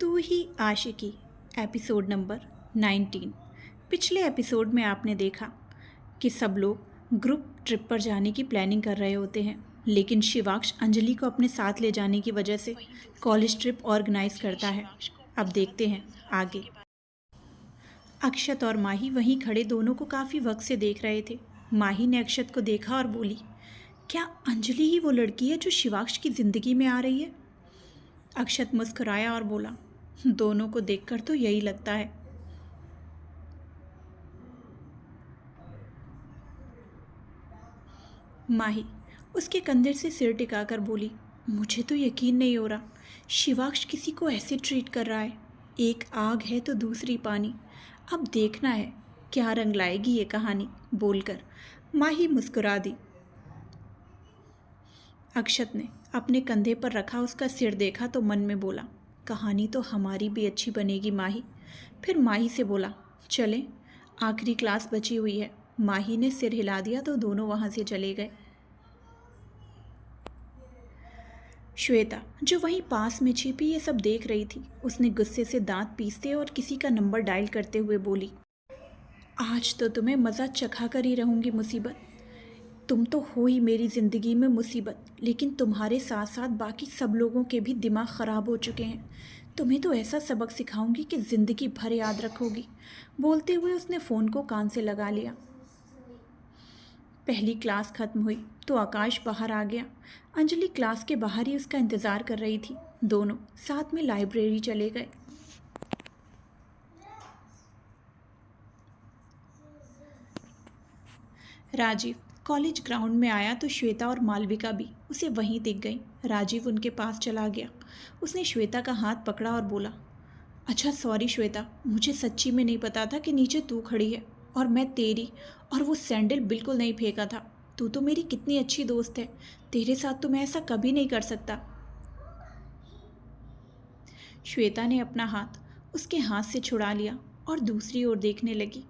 तू ही आशिकी episode number 19। पिछले episode में आपने देखा कि सब लोग ग्रुप ट्रिप पर जाने की प्लानिंग कर रहे होते हैं, लेकिन शिवाक्ष अंजलि को अपने साथ ले जाने की वजह से कॉलेज ट्रिप ऑर्गेनाइज करता है। अब देखते हैं आगे। अक्षत और माही वहीं खड़े दोनों को काफ़ी वक्त से देख रहे थे। माही ने अक्षत को देखा और बोली, क्या अंजलि ही वो लड़की है जो शिवाक्ष की ज़िंदगी में आ रही है? अक्षत मुस्कुराया और बोला, दोनों को देखकर तो यही लगता है। माही उसके कंधे से सिर टिकाकर बोली, मुझे तो यकीन नहीं हो रहा, शिवाक्ष किसी को ऐसे ट्रीट कर रहा है। एक आग है तो दूसरी पानी। अब देखना है क्या रंग लाएगी ये कहानी। बोलकर माही मुस्कुरा दी। अक्षत ने अपने कंधे पर रखा उसका सिर देखा तो मन में बोला, कहानी तो हमारी भी अच्छी बनेगी माही। फिर माही से बोला, चलें, आखिरी क्लास बची हुई है। माही ने सिर हिला दिया तो दोनों वहाँ से चले गए। श्वेता जो वहीं पास में छिपी ये सब देख रही थी, उसने गुस्से से दांत पीसते और किसी का नंबर डायल करते हुए बोली, आज तो तुम्हें मज़ा चखा कर ही रहूँगी मुसीबत। तुम तो हो ही मेरी ज़िंदगी में मुसीबत, लेकिन तुम्हारे साथ साथ बाकी सब लोगों के भी दिमाग ख़राब हो चुके हैं। तुम्हें तो ऐसा सबक सिखाऊंगी कि ज़िंदगी भर याद रखोगी। बोलते हुए उसने फ़ोन को कान से लगा लिया। पहली क्लास ख़त्म हुई तो आकाश बाहर आ गया। अंजलि क्लास के बाहर ही उसका इंतज़ार कर रही थी। दोनों साथ में लाइब्रेरी चले गए। राजीव कॉलेज ग्राउंड में आया तो श्वेता और मालविका भी उसे वहीं दिख गई। राजीव उनके पास चला गया। उसने श्वेता का हाथ पकड़ा और बोला, अच्छा सॉरी श्वेता, मुझे सच्ची में नहीं पता था कि नीचे तू खड़ी है और मैं तेरी, और वो सैंडल बिल्कुल नहीं फेंका था। तू तो मेरी कितनी अच्छी दोस्त है, तेरे साथ तो मैं ऐसा कभी नहीं कर सकता। श्वेता ने अपना हाथ उसके हाथ से छुड़ा लिया और दूसरी ओर देखने लगी।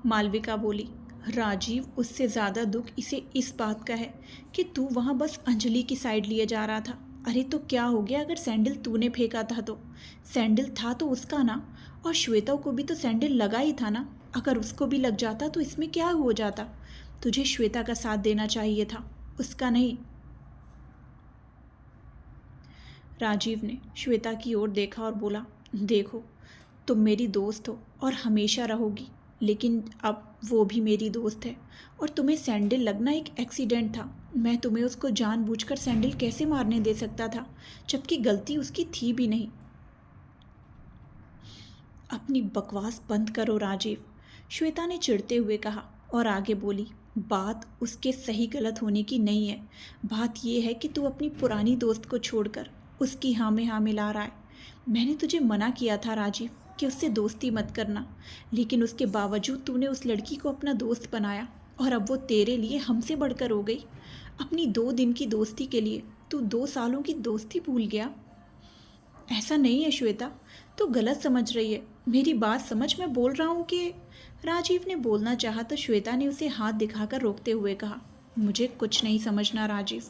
मालविका बोली, राजीव उससे ज़्यादा दुख इसे इस बात का है कि तू वहाँ बस अंजलि की साइड लिए जा रहा था। अरे तो क्या हो गया अगर सैंडल तूने फेंका था तो? सैंडल था तो उसका ना, और श्वेता को भी तो सैंडल लगा ही था ना। अगर उसको भी लग जाता तो इसमें क्या हो जाता? तुझे श्वेता का साथ देना चाहिए था, उसका नहीं। राजीव ने श्वेता की ओर देखा और बोला, देखो, तुम मेरी दोस्त हो और हमेशा रहोगी, लेकिन अब वो भी मेरी दोस्त है और तुम्हें सैंडल लगना एक एक्सीडेंट था। मैं तुम्हें उसको जानबूझकर सैंडल कैसे मारने दे सकता था, जबकि गलती उसकी थी भी नहीं। अपनी बकवास बंद करो राजीव, श्वेता ने चिढ़ते हुए कहा और आगे बोली, बात उसके सही गलत होने की नहीं है। बात यह है कि तू अपनी पुरानी दोस्त को छोड़कर उसकी हाँ में हाँ मिला रहा है। मैंने तुझे मना किया था राजीव कि उससे दोस्ती मत करना, लेकिन उसके बावजूद तूने उस लड़की को अपना दोस्त बनाया और अब वो तेरे लिए हमसे बढ़कर हो गई। अपनी 2 दिन की दोस्ती के लिए तू 2 सालों की दोस्ती भूल गया। ऐसा नहीं है श्वेता, तू गलत समझ रही है। मेरी बात समझ, मैं बोल रहा हूँ कि। राजीव ने बोलना चाहा तो श्वेता ने उसे हाथ दिखाकर रोकते हुए कहा, मुझे कुछ नहीं समझना राजीव,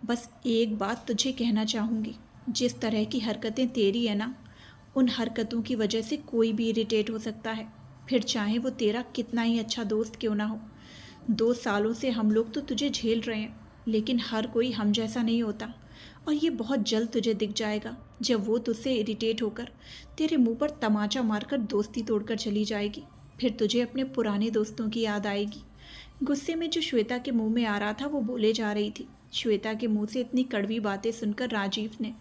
बस एक बात तुझे कहना चाहूँगी। जिस तरह की हरकतें तेरी है ना, उन हरकतों की वजह से कोई भी इरिटेट हो सकता है, फिर चाहे वो तेरा कितना ही अच्छा दोस्त क्यों ना हो। 2 सालों से हम लोग तो तुझे झेल रहे हैं, लेकिन हर कोई हम जैसा नहीं होता, और ये बहुत जल्द तुझे दिख जाएगा जब वो तुझसे इरिटेट होकर तेरे मुंह पर तमाचा मारकर दोस्ती तोड़कर चली जाएगी। फिर तुझे अपने पुराने दोस्तों की याद आएगी। गुस्से में जो श्वेता के मुंह में आ रहा था वो बोले जा रही थी। श्वेता के मुंह से इतनी कड़वी बातें सुनकर राजीव ने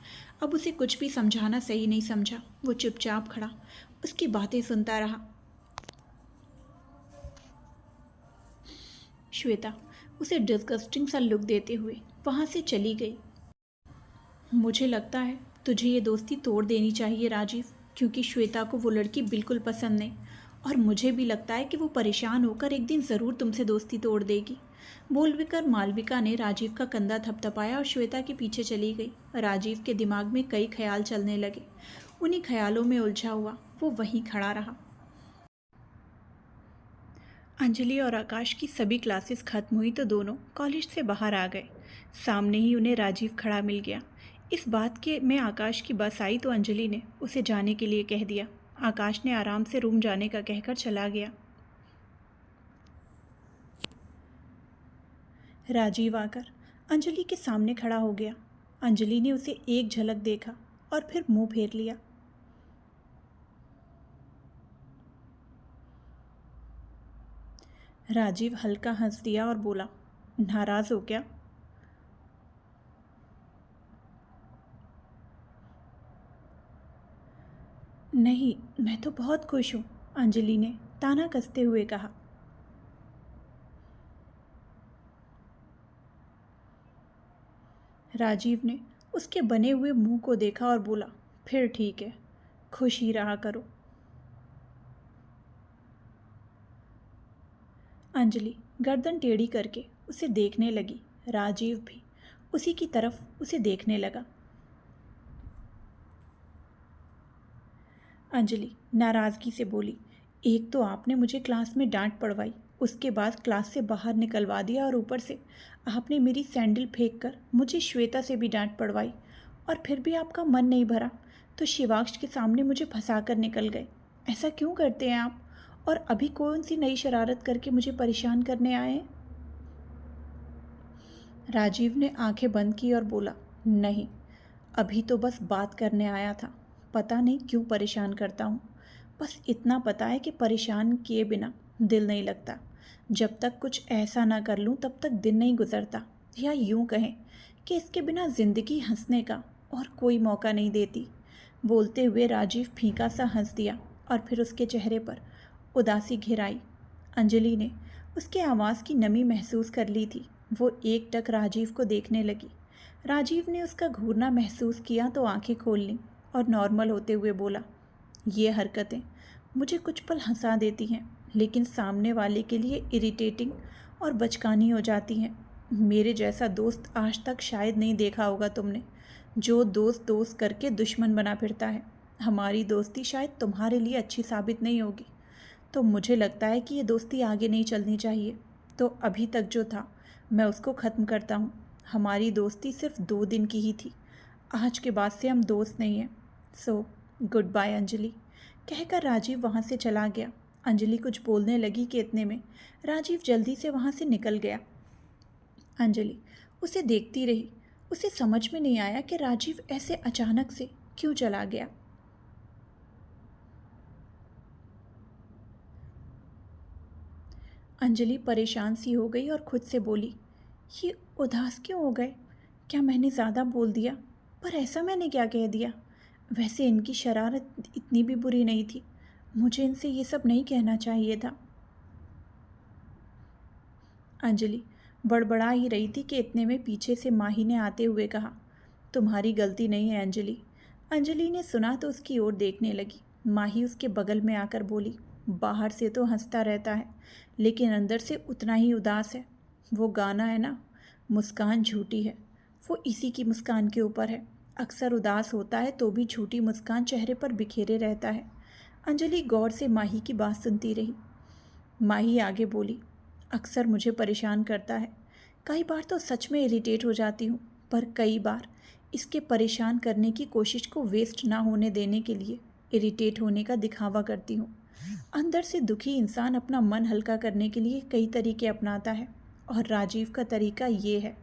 अब उसे कुछ भी समझाना सही नहीं समझा। वो चुपचाप खड़ा उसकी बातें सुनता रहा। श्वेता उसे डिस्गस्टिंग सा लुक देते हुए वहाँ से चली गई। मुझे लगता है तुझे ये दोस्ती तोड़ देनी चाहिए राजीव, क्योंकि श्वेता को वो लड़की बिल्कुल पसंद नहीं, और मुझे भी लगता है कि वो परेशान होकर एक दिन ज़रूर तुमसे दोस्ती तोड़ देगी। बोलकर मालविका ने राजीव का कंधा थपथपाया और श्वेता के पीछे चली गई। राजीव के दिमाग में कई ख्याल चलने लगे। उन्हीं ख्यालों में उलझा हुआ वो वहीं खड़ा रहा। अंजलि और आकाश की सभी क्लासेस खत्म हुई तो दोनों कॉलेज से बाहर आ गए। सामने ही उन्हें राजीव खड़ा मिल गया। इस बात के में आकाश की बस आई तो अंजलि ने उसे जाने के लिए कह दिया। आकाश ने आराम से रूम जाने का कहकर चला गया। राजीव आकर अंजलि के सामने खड़ा हो गया। अंजलि ने उसे एक झलक देखा और फिर मुंह फेर लिया। राजीव हल्का हंस दिया और बोला, नाराज हो क्या? नहीं, मैं तो बहुत खुश हूँ, अंजलि ने ताना कसते हुए कहा। राजीव ने उसके बने हुए मुंह को देखा और बोला, फिर ठीक है, खुश ही रहा करो। अंजलि गर्दन टेढ़ी करके उसे देखने लगी। राजीव भी उसी की तरफ उसे देखने लगा। अंजलि नाराज़गी से बोली, एक तो आपने मुझे क्लास में डांट पड़वाई, उसके बाद क्लास से बाहर निकलवा दिया और ऊपर से आपने मेरी सैंडल फेंक कर मुझे श्वेता से भी डांट पड़वाई, और फिर भी आपका मन नहीं भरा तो शिवांश के सामने मुझे फंसा कर निकल गए। ऐसा क्यों करते हैं आप? और अभी कौन सी नई शरारत करके मुझे परेशान करने आए हैं? राजीव ने आंखें बंद की और बोला, नहीं, अभी तो बस बात करने आया था। पता नहीं क्यों परेशान करता हूँ। बस इतना पता है कि परेशान किए बिना दिल नहीं लगता। जब तक कुछ ऐसा ना कर लूँ तब तक दिन नहीं गुजरता, या यूँ कहें कि इसके बिना ज़िंदगी हंसने का और कोई मौका नहीं देती। बोलते हुए राजीव फीका सा हंस दिया और फिर उसके चेहरे पर उदासी घिर आई। अंजलि ने उसके आवाज़ की नमी महसूस कर ली थी। वो एकटक राजीव को देखने लगी। राजीव ने उसका घूरना महसूस किया तो आंखें खोल लीं और नॉर्मल होते हुए बोला, ये हरकतें मुझे कुछ पल हंसा देती हैं, लेकिन सामने वाले के लिए इरिटेटिंग और बचकानी हो जाती हैं। मेरे जैसा दोस्त आज तक शायद नहीं देखा होगा तुमने, जो दोस्त दोस्त करके दुश्मन बना फिरता है। हमारी दोस्ती शायद तुम्हारे लिए अच्छी साबित नहीं होगी, तो मुझे लगता है कि ये दोस्ती आगे नहीं चलनी चाहिए। तो अभी तक जो था मैं उसको ख़त्म करता हूँ। हमारी दोस्ती सिर्फ 2 दिन की ही थी, आज के बाद से हम दोस्त नहीं हैं। सो गुड बाय अंजलि, कहकर राजीव वहाँ से चला गया। अंजलि कुछ बोलने लगी कि इतने में राजीव जल्दी से वहाँ से निकल गया। अंजलि उसे देखती रही। उसे समझ में नहीं आया कि राजीव ऐसे अचानक से क्यों चला गया। अंजलि परेशान सी हो गई और खुद से बोली, ये उदास क्यों हो गए? क्या मैंने ज़्यादा बोल दिया? पर ऐसा मैंने क्या कह दिया? वैसे इनकी शरारत इतनी भी बुरी नहीं थी, मुझे इनसे ये सब नहीं कहना चाहिए था। अंजलि बड़बड़ा ही रही थी कि इतने में पीछे से माही ने आते हुए कहा, तुम्हारी गलती नहीं है अंजलि। अंजलि ने सुना तो उसकी ओर देखने लगी। माही उसके बगल में आकर बोली, बाहर से तो हंसता रहता है, लेकिन अंदर से उतना ही उदास है। वो गाना है ना, मुस्कान झूठी है, वो इसी की मुस्कान के ऊपर है। अक्सर उदास होता है तो भी झूठी मुस्कान चेहरे पर बिखेरे रहता है। अंजलि गौर से माही की बात सुनती रही। माही आगे बोली, अक्सर मुझे परेशान करता है। कई बार तो सच में इरिटेट हो जाती हूँ, पर कई बार इसके परेशान करने की कोशिश को वेस्ट ना होने देने के लिए इरिटेट होने का दिखावा करती हूँ। अंदर से दुखी इंसान अपना मन हल्का करने के लिए कई तरीके अपनाता है, और राजीव का तरीका ये है।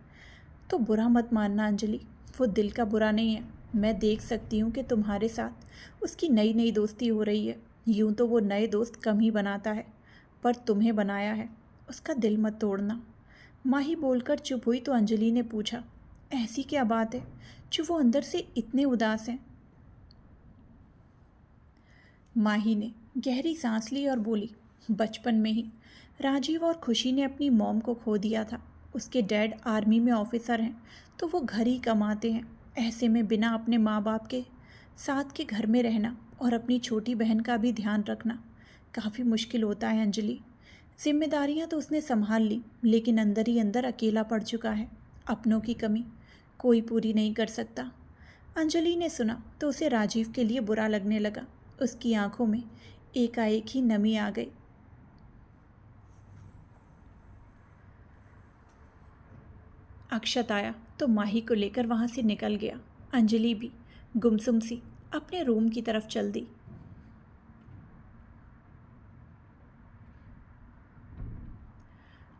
तो बुरा मत मानना अंजलि, वो दिल का बुरा नहीं है। मैं देख सकती हूँ कि तुम्हारे साथ उसकी नई नई दोस्ती हो रही है। यूँ तो वो नए दोस्त कम ही बनाता है, पर तुम्हें बनाया है, उसका दिल मत तोड़ना। माही बोलकर चुप हुई तो अंजलि ने पूछा, ऐसी क्या बात है जो वो अंदर से इतने उदास हैं? माही ने गहरी सांस ली और बोली, बचपन में ही राजीव और खुशी ने अपनी मॉम को खो दिया था। उसके डैड आर्मी में ऑफिसर हैं, तो वो घर ही कमाते हैं। ऐसे में बिना अपने माँ बाप के साथ के घर में रहना और अपनी छोटी बहन का भी ध्यान रखना काफ़ी मुश्किल होता है अंजलि। जिम्मेदारियां तो उसने संभाल ली, लेकिन अंदर ही अंदर अकेला पड़ चुका है। अपनों की कमी कोई पूरी नहीं कर सकता। अंजलि ने सुना तो उसे राजीव के लिए बुरा लगने लगा। उसकी आंखों में एकाएक ही नमी आ गई। अक्षत आया तो माही को लेकर वहाँ से निकल गया। अंजलि भी गुमसुम सी अपने रूम की तरफ चल दी।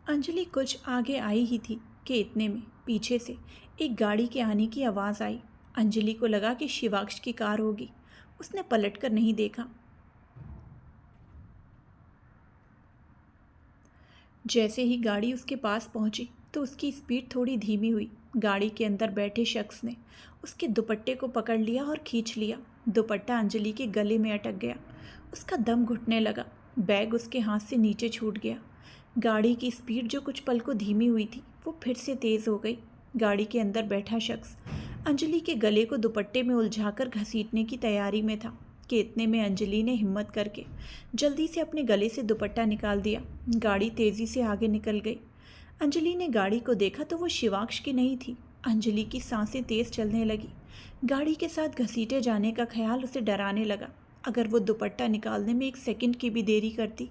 अंजलि कुछ आगे आई ही थी कि इतने में पीछे से एक गाड़ी के आने की आवाज़ आई। अंजलि को लगा कि शिवाक्ष की कार होगी। उसने पलटकर नहीं देखा। जैसे ही गाड़ी उसके पास पहुंची तो उसकी स्पीड थोड़ी धीमी हुई। गाड़ी के अंदर बैठे शख्स ने उसके दुपट्टे को पकड़ लिया और खींच लिया। दुपट्टा अंजलि के गले में अटक गया। उसका दम घुटने लगा। बैग उसके हाथ से नीचे छूट गया। गाड़ी की स्पीड जो कुछ पल को धीमी हुई थी वो फिर से तेज़ हो गई। गाड़ी के अंदर बैठा शख्स अंजलि के गले को दुपट्टे में उलझाकर घसीटने की तैयारी में था कि इतने में अंजलि ने हिम्मत करके जल्दी से अपने गले से दुपट्टा निकाल दिया। गाड़ी तेज़ी से आगे निकल गई। अंजलि ने गाड़ी को देखा तो वो शिवाक्ष की नहीं थी। अंजलि की सांसें तेज़ चलने लगी। गाड़ी के साथ घसीटे जाने का ख्याल उसे डराने लगा। अगर वो दुपट्टा निकालने में 1 सेकंड की भी देरी करती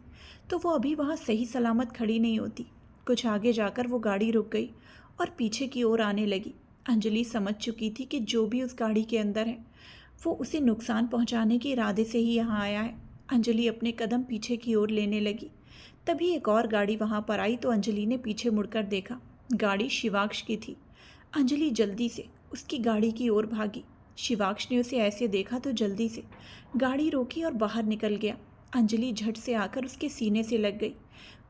तो वो अभी वहाँ सही सलामत खड़ी नहीं होती। कुछ आगे जाकर वो गाड़ी रुक गई और पीछे की ओर आने लगी। अंजलि समझ चुकी थी कि जो भी उस गाड़ी के अंदर है वो उसे नुकसान पहुंचाने के इरादे से ही यहाँ आया है। अंजलि अपने कदम पीछे की ओर लेने लगी। तभी एक और गाड़ी वहाँ पर आई तो अंजलि ने पीछे मुड़कर देखा। गाड़ी शिवाक्ष की थी। अंजलि जल्दी से उसकी गाड़ी की ओर भागी। शिवाक्ष ने उसे ऐसे देखा तो जल्दी से गाड़ी रोकी और बाहर निकल गया। अंजलि झट से आकर उसके सीने से लग गई।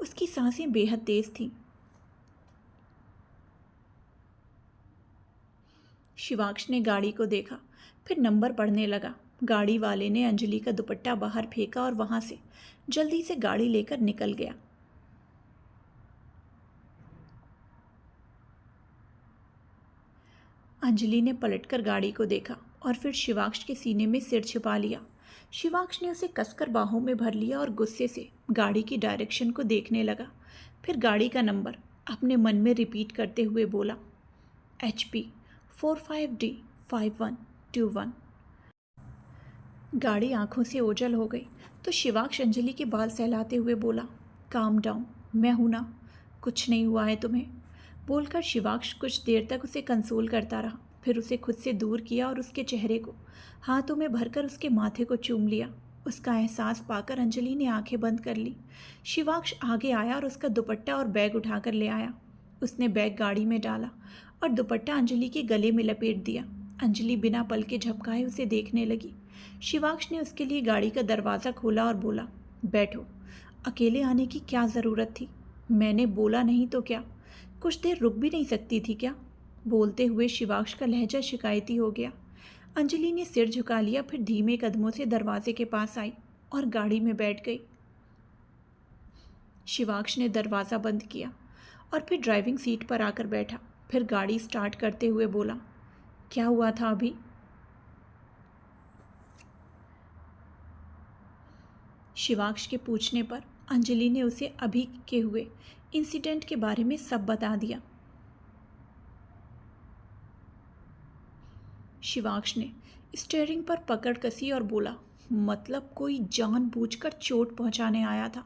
उसकी सांसें बेहद तेज थीं। शिवाक्ष ने गाड़ी को देखा, फिर नंबर पढ़ने लगा। गाड़ी वाले ने अंजलि का दुपट्टा बाहर फेंका और वहां से जल्दी से गाड़ी लेकर निकल गया। अंजलि ने पलटकर गाड़ी को देखा और फिर शिवाक्ष के सीने में सिर छिपा लिया। शिवाक्ष ने उसे कसकर बाहों में भर लिया और गुस्से से गाड़ी की डायरेक्शन को देखने लगा। फिर गाड़ी का नंबर अपने मन में रिपीट करते हुए बोला, HP 45D 5121। गाड़ी आंखों से ओझल हो गई तो शिवाक्ष अंजलि के बाल सहलाते हुए बोला, काम डाउन, मैं हूं ना, कुछ नहीं हुआ है तुम्हें। बोलकर शिवाक्ष कुछ देर तक उसे कंसोल करता रहा। फिर उसे खुद से दूर किया और उसके चेहरे को हाथों में भरकर उसके माथे को चूम लिया। उसका एहसास पाकर अंजलि ने आंखें बंद कर ली। शिवाक्ष आगे आया और उसका दुपट्टा और बैग उठाकर ले आया। उसने बैग गाड़ी में डाला और दुपट्टा अंजलि के गले में लपेट दिया। अंजलि बिना पल के झपकाए उसे देखने लगी। शिवाक्ष ने उसके लिए गाड़ी का दरवाज़ा खोला और बोला, बैठो, अकेले आने की क्या ज़रूरत थी? मैंने बोला नहीं तो क्या? कुछ देर रुक भी नहीं सकती थी क्या? बोलते हुए शिवाक्ष का लहजा शिकायती हो गया। अंजलि ने सिर झुका लिया, फिर धीमे कदमों से दरवाजे के पास आई और गाड़ी में बैठ गई। शिवाक्ष ने दरवाज़ा बंद किया और फिर ड्राइविंग सीट पर आकर बैठा। फिर गाड़ी स्टार्ट करते हुए बोला, क्या हुआ था अभी? शिवाक्ष के पूछने पर अंजलि ने उसे अभी के हुए इंसिडेंट के बारे में सब बता दिया। शिवाक्ष ने स्टीयरिंग पर पकड़ कसी और बोला, मतलब कोई जानबूझकर चोट पहुंचाने आया था,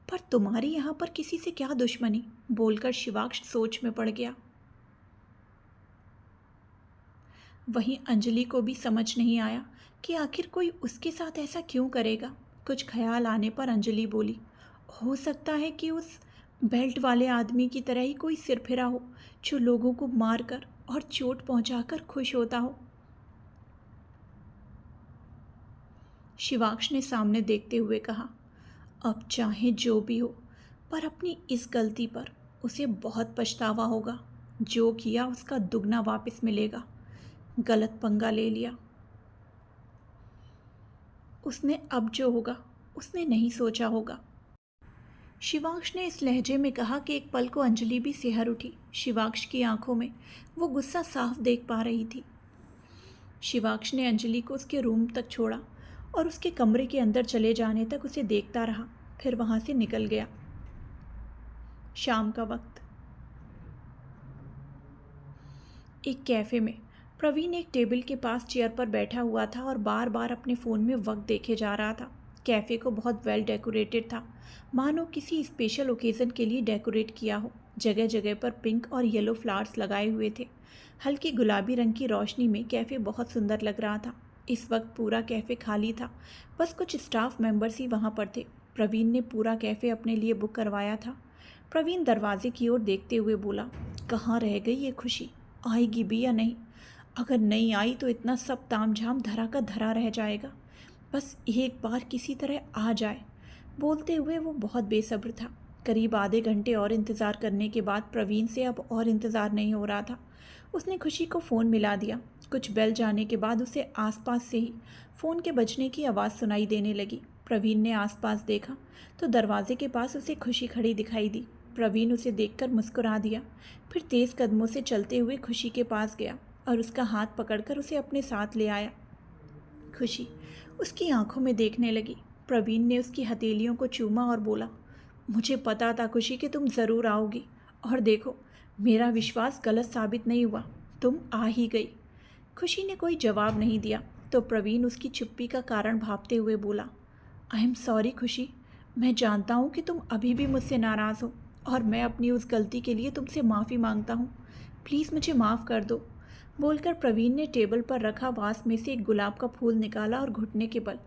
पर तुम्हारी यहाँ पर किसी से क्या दुश्मनी? बोलकर शिवाक्ष सोच में पड़ गया। वहीं अंजलि को भी समझ नहीं आया कि आखिर कोई उसके साथ ऐसा क्यों करेगा। कुछ ख्याल आने पर अंजलि बोली, हो सकता है कि उस बेल्ट वाले आदमी की तरह ही कोई सिरफिरा हो जो लोगों को मारकर और चोट पहुंचाकर खुश होता हो। शिवाक्ष ने सामने देखते हुए कहा, अब चाहे जो भी हो, पर अपनी इस गलती पर उसे बहुत पछतावा होगा। जो किया उसका दुगना वापस मिलेगा। गलत पंगा ले लिया उसने। अब जो होगा उसने नहीं सोचा होगा। शिवाक्ष ने इस लहजे में कहा कि एक पल को अंजलि भी सिहर उठी। शिवाक्ष की आंखों में वो गुस्सा साफ देख पा रही थी। शिवाक्ष ने अंजलि को उसके रूम तक छोड़ा और उसके कमरे के अंदर चले जाने तक उसे देखता रहा, फिर वहाँ से निकल गया। शाम का वक्त, एक कैफ़े में प्रवीण एक टेबल के पास चेयर पर बैठा हुआ था और बार बार अपने फ़ोन में वक्त देखे जा रहा था। कैफ़े को बहुत वेल डेकोरेटेड था, मानो किसी स्पेशल ओकेज़न के लिए डेकोरेट किया हो। जगह जगह पर पिंक और येलो फ्लावर्स लगाए हुए थे। हल्की गुलाबी रंग की रोशनी में कैफ़े बहुत सुंदर लग रहा था। इस वक्त पूरा कैफ़े खाली था, बस कुछ स्टाफ मेंबर्स ही वहाँ पर थे। प्रवीण ने पूरा कैफ़े अपने लिए बुक करवाया था। प्रवीण दरवाजे की ओर देखते हुए बोला, कहाँ रह गई ये खुशी? आएगी भी या नहीं? अगर नहीं आई तो इतना सब तामझाम धरा का धरा रह जाएगा। बस एक बार किसी तरह आ जाए। बोलते हुए वो बहुत बेसब्र था। करीब आधे घंटे और इंतज़ार करने के बाद प्रवीण से अब और इंतज़ार नहीं हो रहा था। उसने खुशी को फ़ोन मिला दिया। कुछ बेल जाने के बाद उसे आसपास से ही फ़ोन के बजने की आवाज़ सुनाई देने लगी। प्रवीण ने आसपास देखा तो दरवाजे के पास उसे खुशी खड़ी दिखाई दी। प्रवीण उसे देखकर मुस्कुरा दिया, फिर तेज़ कदमों से चलते हुए खुशी के पास गया और उसका हाथ पकड़कर उसे अपने साथ ले आया। खुशी उसकी आंखों में देखने लगी। प्रवीण ने उसकी हथेलियों को चूमा और बोला, मुझे पता था खुशी कि तुम ज़रूर आओगी, और देखो मेरा विश्वास गलत साबित नहीं हुआ, तुम आ ही गई। खुशी ने कोई जवाब नहीं दिया तो प्रवीण उसकी चुप्पी का कारण भांपते हुए बोला, आई एम सॉरी खुशी, मैं जानता हूँ कि तुम अभी भी मुझसे नाराज़ हो और मैं अपनी उस गलती के लिए तुमसे माफ़ी मांगता हूँ। प्लीज़ मुझे माफ़ कर दो। बोलकर प्रवीण ने टेबल पर रखा वास में से एक गुलाब का फूल निकाला और घुटने के बल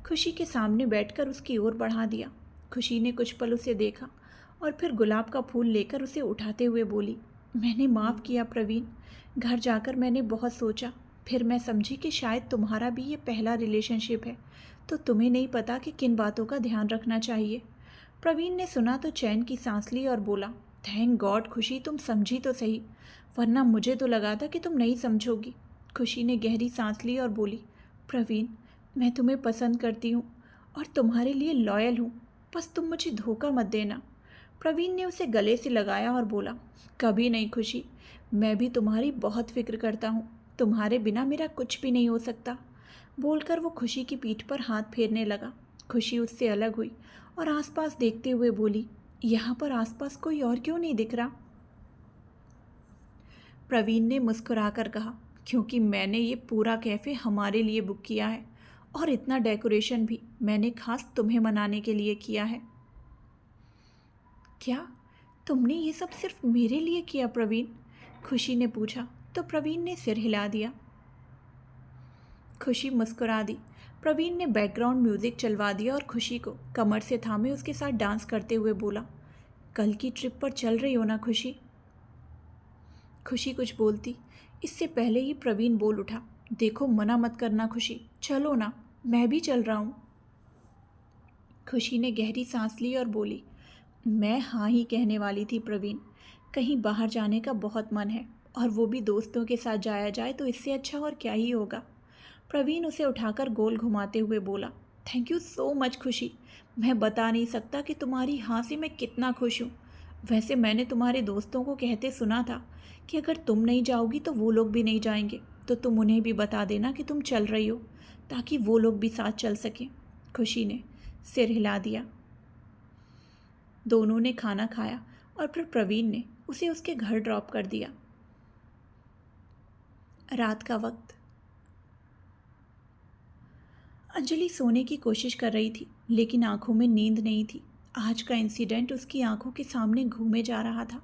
खुशी के सामने बैठकर उसकी ओर बढ़ा दिया। खुशी ने कुछ पल उसे देखा और फिर गुलाब का फूल लेकर उसे उठाते हुए बोली, मैंने माफ़ किया प्रवीण। घर जाकर मैंने बहुत सोचा, फिर मैं समझी कि शायद तुम्हारा भी ये पहला रिलेशनशिप है, तो तुम्हें नहीं पता कि किन बातों का ध्यान रखना चाहिए। प्रवीण ने सुना तो चैन की सांस ली और बोला, थैंक गॉड खुशी, तुम समझी तो सही, वरना मुझे तो लगा था कि तुम नहीं समझोगी। खुशी ने गहरी सांस ली और बोली, प्रवीण, मैं तुम्हें पसंद करती हूँ और तुम्हारे लिए लॉयल हूँ, बस तुम मुझे धोखा मत देना। प्रवीण ने उसे गले से लगाया और बोला, कभी नहीं खुशी, मैं भी तुम्हारी बहुत फिक्र करता हूँ, तुम्हारे बिना मेरा कुछ भी नहीं हो सकता। बोलकर वो खुशी की पीठ पर हाथ फेरने लगा। खुशी उससे अलग हुई और आसपास देखते हुए बोली, यहाँ पर आसपास कोई और क्यों नहीं दिख रहा? प्रवीण ने मुस्कुराकर कहा, क्योंकि मैंने ये पूरा कैफ़े हमारे लिए बुक किया है और इतना डेकोरेशन भी मैंने खास तुम्हें मनाने के लिए किया है। क्या तुमने ये सब सिर्फ मेरे लिए किया प्रवीण? खुशी ने पूछा तो प्रवीण ने सिर हिला दिया। खुशी मुस्कुरा दी। प्रवीण ने बैकग्राउंड म्यूज़िक चलवा दिया और खुशी को कमर से थामे उसके साथ डांस करते हुए बोला, कल की ट्रिप पर चल रही हो ना खुशी? खुशी कुछ बोलती इससे पहले ही प्रवीण बोल उठा, देखो मना मत करना खुशी, चलो ना, मैं भी चल रहा हूँ। खुशी ने गहरी सांस ली और बोली, मैं हाँ ही कहने वाली थी प्रवीण, कहीं बाहर जाने का बहुत मन है और वो भी दोस्तों के साथ जाया जाए तो इससे अच्छा और क्या ही होगा। प्रवीण उसे उठाकर गोल घुमाते हुए बोला, थैंक यू सो मच खुशी, मैं बता नहीं सकता कि तुम्हारी हाँ से मैं कितना खुश हूँ। वैसे मैंने तुम्हारे दोस्तों को कहते सुना था कि अगर तुम नहीं जाओगी तो वो लोग भी नहीं जाएंगे, तो तुम उन्हें भी बता देना कि तुम चल रही हो ताकि वो लोग भी साथ चल सकें। खुशी ने सिर हिला दिया। दोनों ने खाना खाया और फिर प्रवीण ने उसे उसके घर ड्रॉप कर दिया। रात का वक्त। अंजलि सोने की कोशिश कर रही थी लेकिन आंखों में नींद नहीं थी। आज का इंसिडेंट उसकी आंखों के सामने घूमे जा रहा था।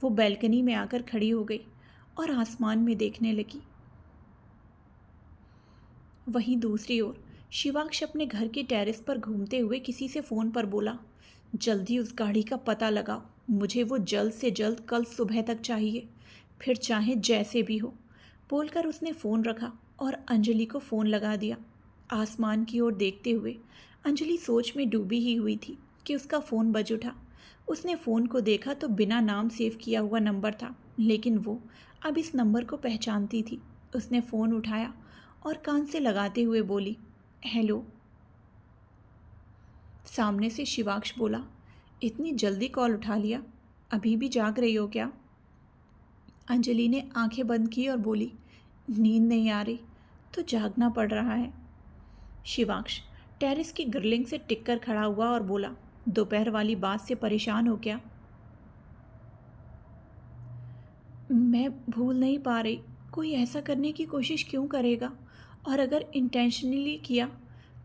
वो बैल्कनी में आकर खड़ी हो गई और आसमान में देखने लगी। वहीं दूसरी ओर शिवांश अपने घर के टेरेस पर घूमते हुए किसी से फ़ोन पर बोला, जल्दी उस गाड़ी का पता लगाओ, मुझे वो जल्द से जल्द कल सुबह तक चाहिए, फिर चाहे जैसे भी हो। बोलकर उसने फ़ोन रखा और अंजलि को फ़ोन लगा दिया। आसमान की ओर देखते हुए अंजलि सोच में डूबी ही हुई थी कि उसका फ़ोन बज उठा। उसने फ़ोन को देखा तो बिना नाम सेव किया हुआ नंबर था, लेकिन वो अब इस नंबर को पहचानती थी। उसने फ़ोन उठाया और कान से लगाते हुए बोली, हेलो। सामने से शिवांश बोला, इतनी जल्दी कॉल उठा लिया, अभी भी जाग रही हो क्या? अंजलि ने आंखें बंद की और बोली, नींद नहीं आ रही तो जागना पड़ रहा है। शिवांश टेरेस की ग्रिलिंग से टिककर खड़ा हुआ और बोला, दोपहर वाली बात से परेशान हो क्या? मैं भूल नहीं पा रही, कोई ऐसा करने की कोशिश क्यों करेगा? और अगर इंटेंशनली किया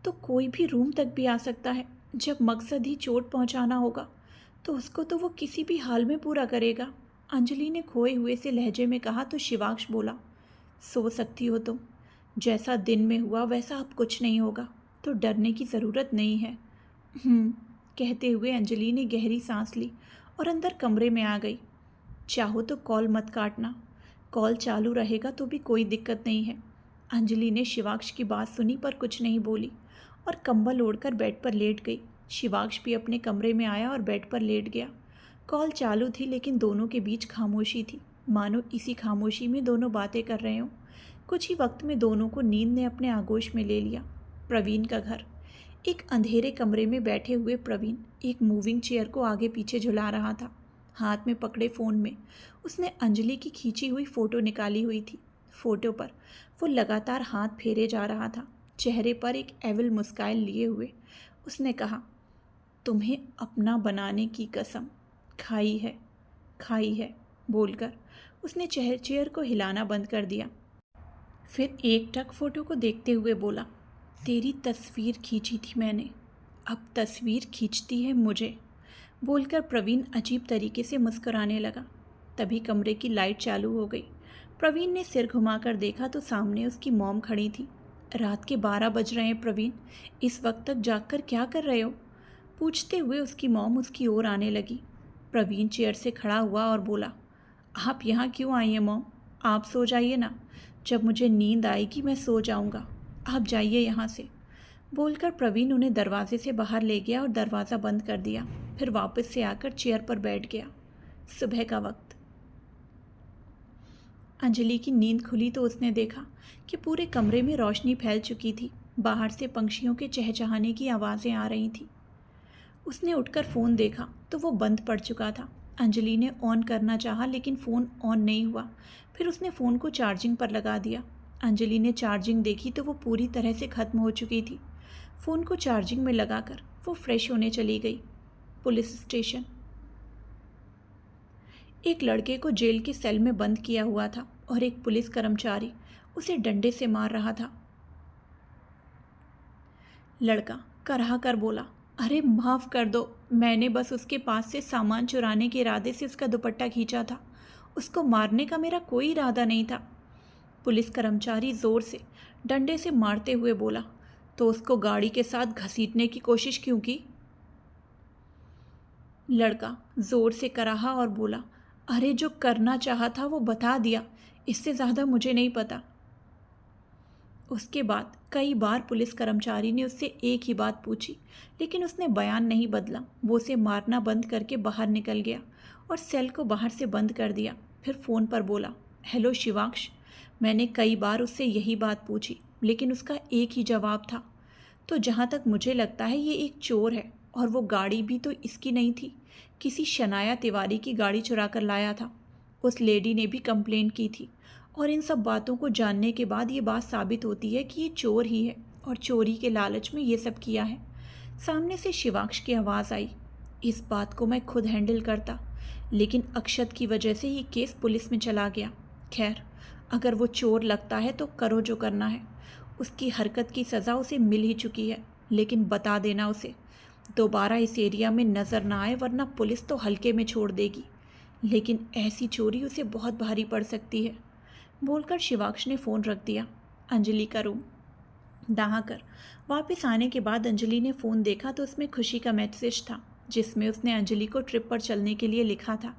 तो कोई भी रूम तक भी आ सकता है जब मकसद ही चोट पहुंचाना होगा। तो उसको तो वो किसी भी हाल में पूरा करेगा, अंजलि ने खोए हुए से लहजे में कहा। तो शिवांश बोला, सो सकती हो तुम, जैसा दिन में हुआ वैसा अब कुछ नहीं होगा, तो डरने की ज़रूरत नहीं है। कहते हुए अंजलि ने गहरी सांस ली और अंदर कमरे में आ गई। चाहो तो कॉल मत काटना, कॉल चालू रहेगा तो भी कोई दिक्कत नहीं है। अंजलि ने शिवांश की बात सुनी पर कुछ नहीं बोली और कंबल ओढ़कर बेड पर लेट गई। शिवांश भी अपने कमरे में आया और बेड पर लेट गया। कॉल चालू थी लेकिन दोनों के बीच खामोशी थी, मानो इसी खामोशी में दोनों बातें कर रहे हों। कुछ ही वक्त में दोनों को नींद ने अपने आगोश में ले लिया। प्रवीण का घर। एक अंधेरे कमरे में बैठे हुए प्रवीण एक मूविंग चेयर को आगे पीछे झुला रहा था। हाथ में पकड़े फ़ोन में उसने अंजलि की खींची हुई फ़ोटो निकाली हुई थी। फ़ोटो पर वो लगातार हाथ फेरे जा रहा था, चेहरे पर एक एविल मुस्कान लिए हुए। उसने कहा, तुम्हें अपना बनाने की कसम, खाई है बोलकर उसने चेयर को हिलाना बंद कर दिया। फिर एक टक फ़ोटो को देखते हुए बोला, तेरी तस्वीर खींची थी मैंने, अब तस्वीर खींचती है मुझे, बोलकर प्रवीण अजीब तरीके से मुस्कुराने लगा। तभी कमरे की लाइट चालू हो गई। प्रवीण ने सिर घुमाकर देखा तो सामने उसकी मॉम खड़ी थी। रात के 12 बज रहे हैं प्रवीण, इस वक्त तक जागकर क्या कर रहे हो, पूछते हुए उसकी मॉम उसकी ओर आने लगी। प्रवीण चेयर से खड़ा हुआ और बोला, आप यहाँ क्यों आई हैं मॉम, आप सो जाइए ना, जब मुझे नींद आएगी मैं सो जाऊँगा, आप जाइए यहाँ से, बोलकर प्रवीण उन्हें दरवाजे से बाहर ले गया और दरवाज़ा बंद कर दिया। फिर वापस से आकर चेयर पर बैठ गया। सुबह का वक्त। अंजलि की नींद खुली तो उसने देखा कि पूरे कमरे में रोशनी फैल चुकी थी। बाहर से पंछियों के चहचहाने की आवाज़ें आ रही थी। उसने उठकर फ़ोन देखा तो वो बंद पड़ चुका था। अंजलि ने ऑन करना चाहा लेकिन फ़ोन ऑन नहीं हुआ। फिर उसने फ़ोन को चार्जिंग पर लगा दिया। अंजलि ने चार्जिंग देखी तो वो पूरी तरह से ख़त्म हो चुकी थी। फ़ोन को चार्जिंग में लगाकर वो फ्रेश होने चली गई। Police station. एक लड़के को जेल के सेल में बंद किया हुआ था और एक पुलिस कर्मचारी उसे डंडे से मार रहा था। लड़का कराह कर बोला, अरे माफ़ कर दो, मैंने बस उसके पास से सामान चुराने के इरादे से उसका दुपट्टा खींचा था, उसको मारने का मेरा कोई इरादा नहीं था। पुलिस कर्मचारी ज़ोर से डंडे से मारते हुए बोला, तो उसको गाड़ी के साथ घसीटने की कोशिश क्यों की? लड़का ज़ोर से कराहा और बोला, अरे जो करना चाहा था वो बता दिया, इससे ज़्यादा मुझे नहीं पता। उसके बाद कई बार पुलिस कर्मचारी ने उससे एक ही बात पूछी लेकिन उसने बयान नहीं बदला। वो उसे मारना बंद करके बाहर निकल गया और सेल को बाहर से बंद कर दिया। फिर फ़ोन पर बोला, हेलो शिवांश, मैंने कई बार उससे यही बात पूछी लेकिन उसका एक ही जवाब था, तो जहाँ तक मुझे लगता है ये एक चोर है और वो गाड़ी भी तो इसकी नहीं थी, किसी शनाया तिवारी की गाड़ी चुरा कर लाया था। उस लेडी ने भी कंप्लेंट की थी और इन सब बातों को जानने के बाद ये बात साबित होती है कि ये चोर ही है और चोरी के लालच में ये सब किया है। सामने से शिवांश की आवाज़ आई, इस बात को मैं खुद हैंडल करता लेकिन अक्षत की वजह से ये केस पुलिस में चला गया। खैर, अगर वो चोर लगता है तो करो जो करना है, उसकी हरकत की सज़ा उसे मिल ही चुकी है, लेकिन बता देना उसे दोबारा इस एरिया में नज़र ना आए वरना पुलिस तो हल्के में छोड़ देगी, लेकिन ऐसी चोरी उसे बहुत भारी पड़ सकती है, बोलकर शिवांश ने फ़ोन रख दिया। अंजलि का रूम। नहाकर वापस आने के बाद अंजलि ने फ़ोन देखा तो उसमें खुशी का मैसेज था जिसमें उसने अंजलि को ट्रिप पर चलने के लिए लिखा था।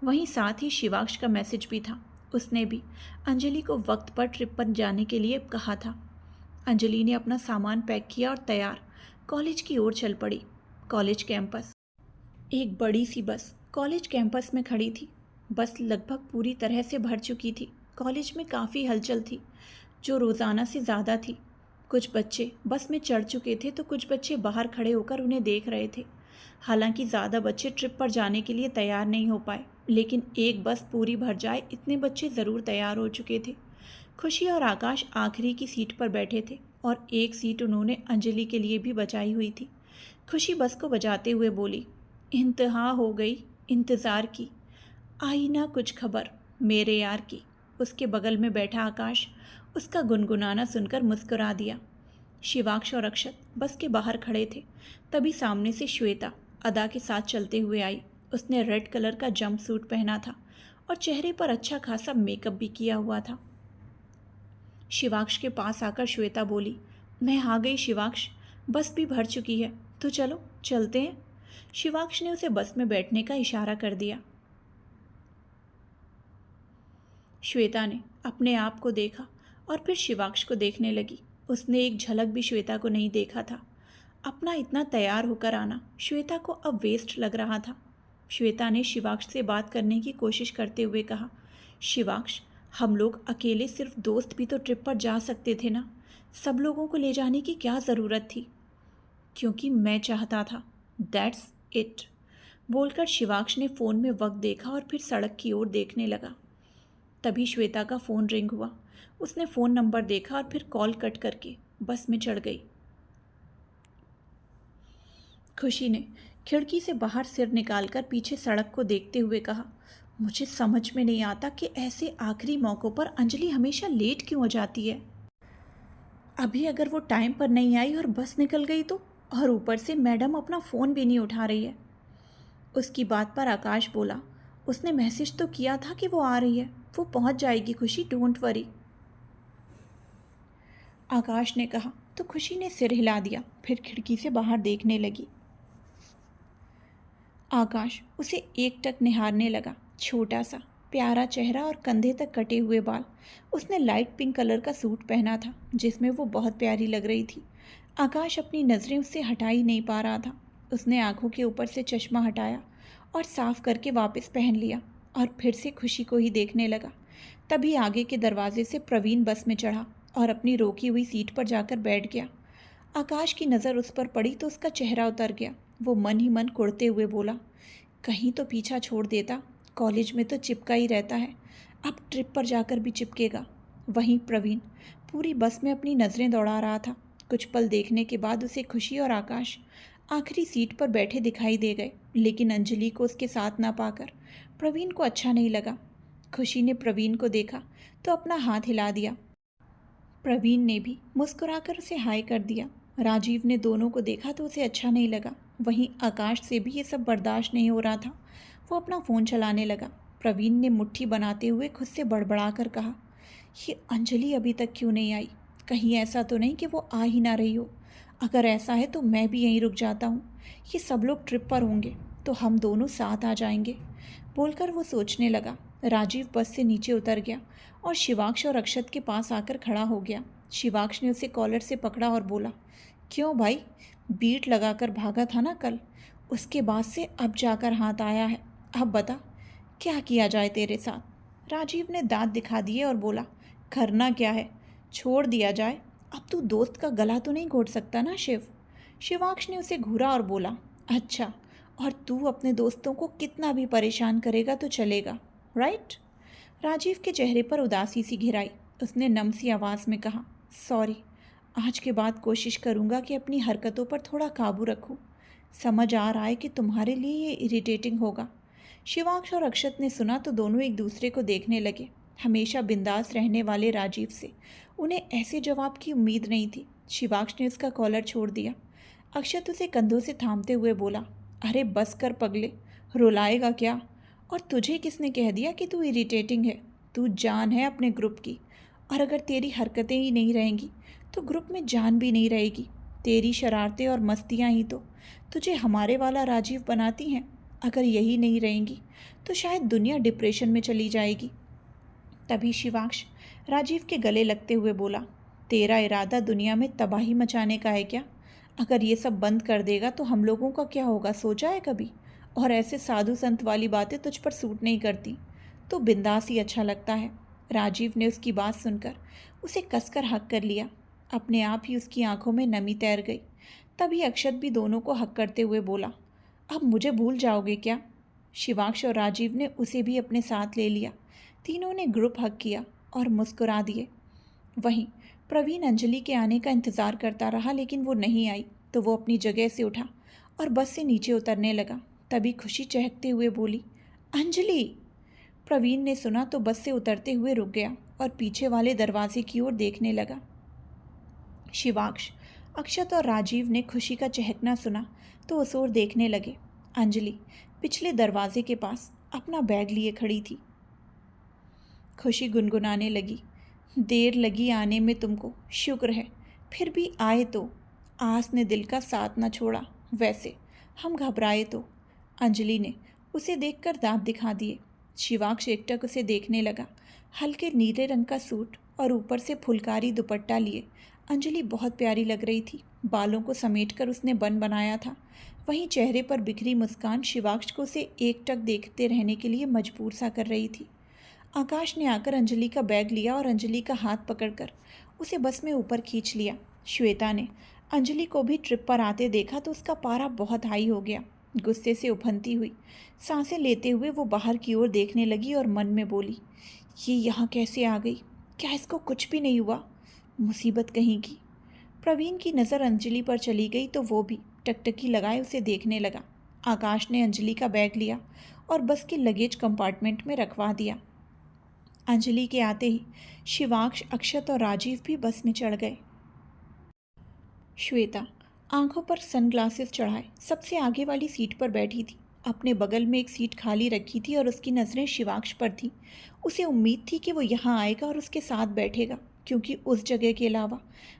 वहीं साथ ही शिवांश का मैसेज भी था, उसने भी अंजलि को वक्त पर ट्रिप पर जाने के लिए कहा था। अंजलि ने अपना सामान पैक किया और तैयार कॉलेज की ओर चल पड़ी। College campus. एक बड़ी सी बस कॉलेज कैंपस में खड़ी थी। बस लगभग पूरी तरह से भर चुकी थी। कॉलेज में काफ़ी हलचल थी, जो रोज़ाना से ज़्यादा थी। कुछ बच्चे बस में चढ़ चुके थे तो कुछ बच्चे बाहर खड़े होकर उन्हें देख रहे थे। हालांकि ज़्यादा बच्चे ट्रिप पर जाने के लिए तैयार नहीं हो पाए, लेकिन एक बस पूरी भर जाए इतने बच्चे ज़रूर तैयार हो चुके थे। खुशी और आकाश आखिरी की सीट पर बैठे थे और एक सीट उन्होंने अंजलि के लिए भी बचाई हुई थी। खुशी बस को बजाते हुए बोली, इंतहा हो गई इंतज़ार की, आई ना कुछ खबर मेरे यार की। उसके बगल में बैठा आकाश उसका गुनगुनाना सुनकर मुस्कुरा दिया। शिवांश और अक्षत बस के बाहर खड़े थे। तभी सामने से श्वेता अदा के साथ चलते हुए आई। उसने रेड कलर का जंप सूट पहना था और चेहरे पर अच्छा खासा मेकअप भी किया हुआ था। शिवाक्ष के पास आकर श्वेता बोली, मैं आ गई शिवाक्ष, बस भी भर चुकी है, तो चलो चलते हैं। शिवाक्ष ने उसे बस में बैठने का इशारा कर दिया। श्वेता ने अपने आप को देखा और फिर शिवाक्ष को देखने लगी। उसने एक झलक भी श्वेता को नहीं देखा था। अपना इतना तैयार होकर आना श्वेता को अब वेस्ट लग रहा था। श्वेता ने शिवाक्ष से बात करने की कोशिश करते हुए कहा, शिवाक्ष, हम लोग अकेले सिर्फ दोस्त भी तो ट्रिप पर जा सकते थे ना, सब लोगों को ले जाने की क्या ज़रूरत थी? क्योंकि मैं चाहता था, दैट्स इट, बोलकर शिवाक्ष ने फ़ोन में वक्त देखा और फिर सड़क की ओर देखने लगा। तभी श्वेता का फ़ोन रिंग हुआ। उसने फ़ोन नंबर देखा और फिर कॉल कट करके बस में चढ़ गई। खुशी ने खिड़की से बाहर सिर निकालकर पीछे सड़क को देखते हुए कहा, मुझे समझ में नहीं आता कि ऐसे आखिरी मौक़ों पर अंजलि हमेशा लेट क्यों हो जाती है। अभी अगर वो टाइम पर नहीं आई और बस निकल गई तो, और ऊपर से मैडम अपना फ़ोन भी नहीं उठा रही है। उसकी बात पर आकाश बोला, उसने मैसेज तो किया था कि वो आ रही है, वो पहुंच जाएगी खुशी, डोंट वरी। आकाश ने कहा तो खुशी ने सिर हिला दिया, फिर खिड़की से बाहर देखने लगी। आकाश उसे एकटक निहारने लगा। छोटा सा प्यारा चेहरा और कंधे तक कटे हुए बाल। उसने लाइट पिंक कलर का सूट पहना था जिसमें वो बहुत प्यारी लग रही थी। आकाश अपनी नज़रें उससे हटा ही नहीं पा रहा था। उसने आंखों के ऊपर से चश्मा हटाया और साफ करके वापस पहन लिया और फिर से खुशी को ही देखने लगा। तभी आगे के दरवाजे से प्रवीण बस में चढ़ा और अपनी रोकी हुई सीट पर जाकर बैठ गया। आकाश की नज़र उस पर पड़ी तो उसका चेहरा उतर गया। वो मन ही मन कुढ़ते हुए बोला, कहीं तो पीछा छोड़ देता, कॉलेज में तो चिपका ही रहता है, अब ट्रिप पर जाकर भी चिपकेगा। वहीं प्रवीण पूरी बस में अपनी नज़रें दौड़ा रहा था। कुछ पल देखने के बाद उसे खुशी और आकाश आखिरी सीट पर बैठे दिखाई दे गए, लेकिन अंजलि को उसके साथ ना पाकर प्रवीण को अच्छा नहीं लगा। खुशी ने प्रवीण को देखा तो अपना हाथ हिला दिया। प्रवीण ने भी मुस्कुराकर उसे हाय कर दिया। राजीव ने दोनों को देखा तो उसे अच्छा नहीं लगा। वहीं आकाश से भी ये सब बर्दाश्त नहीं हो रहा था। वो अपना फ़ोन चलाने लगा। प्रवीण ने मुट्ठी बनाते हुए खुद से बड़बड़ा कर कहा, ये अंजलि अभी तक क्यों नहीं आई? कहीं ऐसा तो नहीं कि वो आ ही ना रही हो? अगर ऐसा है तो मैं भी यहीं रुक जाता हूँ। ये सब लोग ट्रिप पर होंगे तो हम दोनों साथ आ जाएंगे, बोलकर वो सोचने लगा। राजीव बस से नीचे उतर गया और शिवाक्ष और अक्षत के पास आकर खड़ा हो गया। शिवाक्ष ने उसे कॉलर से पकड़ा और बोला, क्यों भाई, बीट लगाकर भागा था ना कल, उसके बाद से अब जाकर हाथ आया है, अब बता क्या किया जाए तेरे साथ? राजीव ने दांत दिखा दिए और बोला, करना क्या है, छोड़ दिया जाए, अब तू दोस्त का गला तो नहीं घोट सकता ना शिव। शिवाक्ष ने उसे घूरा और बोला, अच्छा, और तू अपने दोस्तों को कितना भी परेशान करेगा तो चलेगा, राइट? राजीव के चेहरे पर उदासी सी घिराई। उसने नम सी आवाज़ में कहा, सॉरी, आज के बाद कोशिश करूँगा कि अपनी हरकतों पर थोड़ा काबू रखूँ। समझ आ रहा है कि तुम्हारे लिए ये इरिटेटिंग होगा। शिवाक्ष और अक्षत ने सुना तो दोनों एक दूसरे को देखने लगे। हमेशा बिंदास रहने वाले राजीव से उन्हें ऐसे जवाब की उम्मीद नहीं थी। शिवाक्ष ने उसका कॉलर छोड़ दिया। अक्षत उसे कंधों से थामते हुए बोला, अरे बस कर पगले, रुलाएगा क्या? और तुझे किसने कह दिया कि तू इरिटेटिंग है? तू जान है अपने ग्रुप की, और अगर तेरी हरकतें ही नहीं रहेंगी तो ग्रुप में जान भी नहीं रहेगी। तेरी शरारतें और मस्तियाँ ही तो तुझे हमारे वाला राजीव बनाती हैं। अगर यही नहीं रहेंगी तो शायद दुनिया डिप्रेशन में चली जाएगी। तभी शिवाक्ष राजीव के गले लगते हुए बोला, तेरा इरादा दुनिया में तबाही मचाने का है क्या? अगर ये सब बंद कर देगा तो हम लोगों का क्या होगा, सोचा है कभी? और ऐसे साधु संत वाली बातें तुझ पर सूट नहीं करती, तो बिंदास ही अच्छा लगता है। राजीव ने उसकी बात सुनकर उसे कसकर हक कर लिया। अपने आप ही उसकी आंखों में नमी तैर गई। तभी अक्षत भी दोनों को हक करते हुए बोला, अब मुझे भूल जाओगे क्या? शिवाक्ष और राजीव ने उसे भी अपने साथ ले लिया। तीनों ने ग्रुप हक किया और मुस्कुरा दिए। वहीं प्रवीण अंजलि के आने का इंतज़ार करता रहा, लेकिन वो नहीं आई तो वो अपनी जगह से उठा और बस से नीचे उतरने लगा। तभी खुशी चहकते हुए बोली, अंजलि! प्रवीण ने सुना तो बस से उतरते हुए रुक गया और पीछे वाले दरवाजे की ओर देखने लगा। शिवाक्ष, अक्षत और राजीव ने खुशी का चहकना सुना तो उस ओर देखने लगे। अंजलि पिछले दरवाजे के पास अपना बैग लिए खड़ी थी। खुशी गुनगुनाने लगी, देर लगी आने में तुमको, शुक्र है फिर भी आए तो। आस ने दिल का साथ न छोड़ा, वैसे हम घबराए तो। अंजलि ने उसे देखकर दांत दिखा दिए। शिवाक्ष एकटक उसे देखने लगा। हल्के नीले रंग का सूट और ऊपर से फुलकारी दुपट्टा लिए अंजलि बहुत प्यारी लग रही थी। बालों को समेटकर उसने बन बनाया था, वहीं चेहरे पर बिखरी मुस्कान शिवाक्ष को उसे एकटक देखते रहने के लिए मजबूर सा कर रही थी। आकाश ने आकर अंजलि का बैग लिया और अंजलि का हाथ पकड़कर उसे बस में ऊपर खींच लिया। श्वेता ने अंजलि को भी ट्रिप पर आते देखा तो उसका पारा बहुत हाई हो गया। गुस्से से उफनती हुई सांसें लेते हुए वो बाहर की ओर देखने लगी और मन में बोली, ये यहाँ कैसे आ गई? क्या इसको कुछ भी नहीं हुआ? मुसीबत कहीं की। प्रवीण की नज़र अंजलि पर चली गई तो वो भी टकटकी लगाए उसे देखने लगा। आकाश ने अंजलि का बैग लिया और बस के लगेज कंपार्टमेंट में रखवा दिया। अंजलि के आते ही शिवाक्ष, अक्षत और राजीव भी बस में चढ़ गए। श्वेता आंखों पर सनग्लासेस चढ़ाए सबसे आगे वाली सीट पर बैठी थी। अपने बगल में एक सीट खाली रखी थी और उसकी नज़रें शिवाक्ष पर थी। उसे उम्मीद थी कि वो यहाँ आएगा और उसके साथ बैठेगा, क्योंकि उस जगह के अलावा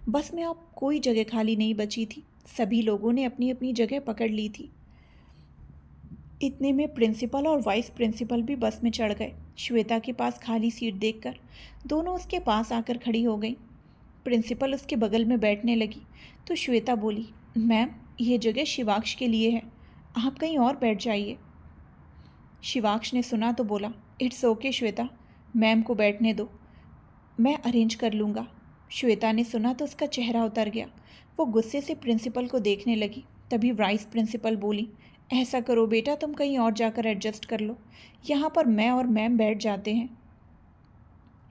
बस में अब कोई जगह खाली नहीं बची थी। सभी लोगों ने अपनी अपनी जगह पकड़ ली थी। इतने में प्रिंसिपल और वाइस प्रिंसिपल भी बस में चढ़ गए। श्वेता के पास खाली सीट देखकर दोनों उसके पास आकर खड़ी हो गई। प्रिंसिपल उसके बगल में बैठने लगी तो श्वेता बोली, मैम ये जगह शिवाक्ष के लिए है, आप कहीं और बैठ जाइए। शिवाक्ष ने सुना तो बोला, इट्स ओके श्वेता, मैम को बैठने दो, मैं अरेंज कर लूँगा। श्वेता ने सुना तो उसका चेहरा उतर गया। वो गुस्से से प्रिंसिपल को देखने लगी। तभी वाइस प्रिंसिपल बोली, ऐसा करो बेटा, तुम कहीं और जाकर एडजस्ट कर लो, यहाँ पर मैं और मैम बैठ जाते हैं।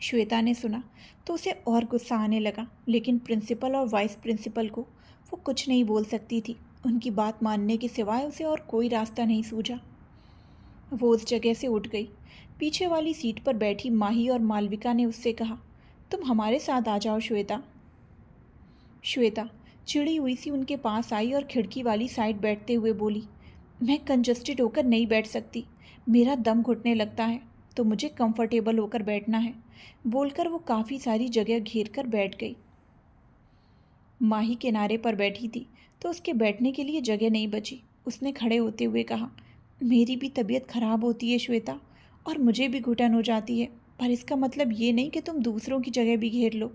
श्वेता ने सुना तो उसे और गुस्सा आने लगा, लेकिन प्रिंसिपल और वाइस प्रिंसिपल को वो कुछ नहीं बोल सकती थी। उनकी बात मानने के सिवाय उसे और कोई रास्ता नहीं सूझा। वो उस जगह से उठ गई। पीछे वाली सीट पर बैठी माही और मालविका ने उससे कहा, तुम हमारे साथ आ जाओ श्वेता। श्वेता चिड़ी हुई सी उनके पास आई और खिड़की वाली साइड बैठते हुए बोली, मैं कंजस्टेड होकर नहीं बैठ सकती, मेरा दम घुटने लगता है, तो मुझे कंफर्टेबल होकर बैठना है। बोलकर वो काफ़ी सारी जगह घेर कर बैठ गई। माही किनारे पर बैठी थी तो उसके बैठने के लिए जगह नहीं बची। उसने खड़े होते हुए कहा, मेरी भी तबीयत खराब होती है श्वेता, और मुझे भी घुटन हो जाती है, पर इसका मतलब ये नहीं कि तुम दूसरों की जगह भी घेर लो।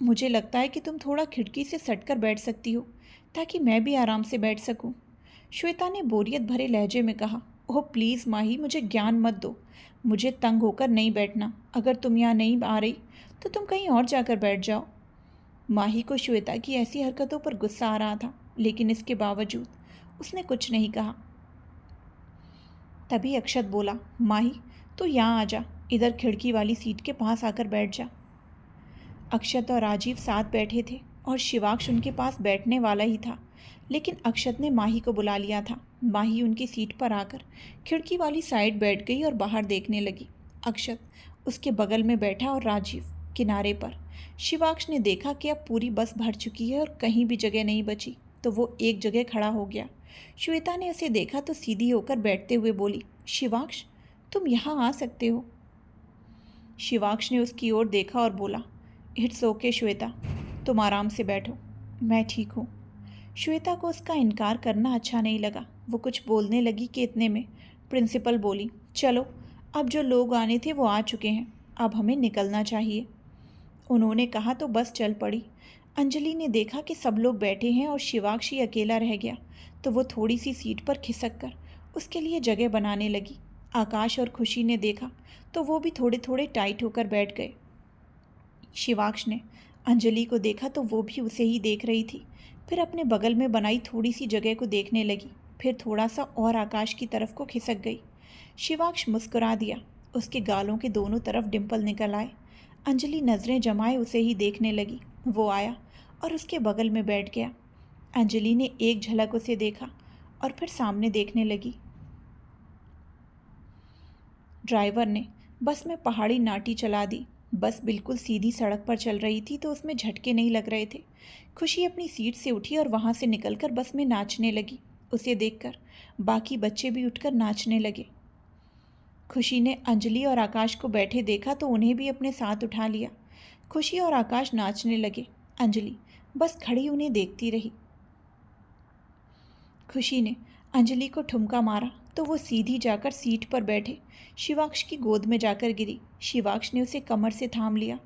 मुझे लगता है कि तुम थोड़ा खिड़की से सटकर बैठ सकती हो, ताकि मैं भी आराम से बैठ सकूं। श्वेता ने बोरियत भरे लहजे में कहा, ओह प्लीज़ माही, मुझे ज्ञान मत दो, मुझे तंग होकर नहीं बैठना। अगर तुम यहाँ नहीं आ रही तो तुम कहीं और जाकर बैठ जाओ। माही को श्वेता की ऐसी हरकतों पर गुस्सा आ रहा था, लेकिन इसके बावजूद उसने कुछ नहीं कहा। तभी अक्षत बोला, माही तू यहाँ आ जा, इधर खिड़की वाली सीट के पास आकर बैठ जा। अक्षत और राजीव साथ बैठे थे और शिवाक्ष उनके पास बैठने वाला ही था, लेकिन अक्षत ने माही को बुला लिया था। माही उनकी सीट पर आकर खिड़की वाली साइड बैठ गई और बाहर देखने लगी। अक्षत उसके बगल में बैठा और राजीव किनारे पर। शिवाक्ष ने देखा कि अब पूरी बस भर चुकी है और कहीं भी जगह नहीं बची, तो वो एक जगह खड़ा हो गया। श्वेता ने उसे देखा तो सीधी होकर बैठते हुए बोली, शिवाक्ष तुम यहाँ आ सकते हो। शिवाक्ष ने उसकी ओर देखा और बोला, इट्स ओके श्वेता, तुम आराम से बैठो, मैं ठीक हूँ। श्वेता को उसका इनकार करना अच्छा नहीं लगा। वो कुछ बोलने लगी कि इतने में प्रिंसिपल बोली, चलो अब जो लोग आने थे वो आ चुके हैं, अब हमें निकलना चाहिए। उन्होंने कहा तो बस चल पड़ी। अंजलि ने देखा कि सब लोग बैठे हैं और शिवाक्ष ही अकेला रह गया, तो वो थोड़ी सी सीट पर खिसक कर उसके लिए जगह बनाने लगी। आकाश और खुशी ने देखा तो वो भी थोड़े थोड़े टाइट होकर बैठ गए। शिवाक्ष ने अंजलि को देखा तो वो भी उसे ही देख रही थी, फिर अपने बगल में बनाई थोड़ी सी जगह को देखने लगी, फिर थोड़ा सा और आकाश की तरफ को खिसक गई। शिवाक्ष मुस्कुरा दिया, उसके गालों के दोनों तरफ डिंपल निकल आए। अंजलि नज़रें जमाए उसे ही देखने लगी। वो आया और उसके बगल में बैठ गया। अंजलि ने एक झलक उसे देखा और फिर सामने देखने लगी। ड्राइवर ने बस में पहाड़ी नाटी चला दी। बस बिल्कुल सीधी सड़क पर चल रही थी तो उसमें झटके नहीं लग रहे थे। खुशी अपनी सीट से उठी और वहाँ से निकलकर बस में नाचने लगी। उसे देखकर बाकी बच्चे भी उठकर नाचने लगे। खुशी ने अंजलि और आकाश को बैठे देखा तो उन्हें भी अपने साथ उठा लिया। खुशी और आकाश नाचने लगे। अंजलि बस खड़ी उन्हें देखती रही। खुशी ने अंजलि को ठुमका मारा तो वो सीधी जाकर सीट पर बैठे शिवाक्ष की गोद में जाकर गिरी। शिवाक्ष ने उसे कमर से थाम लिया।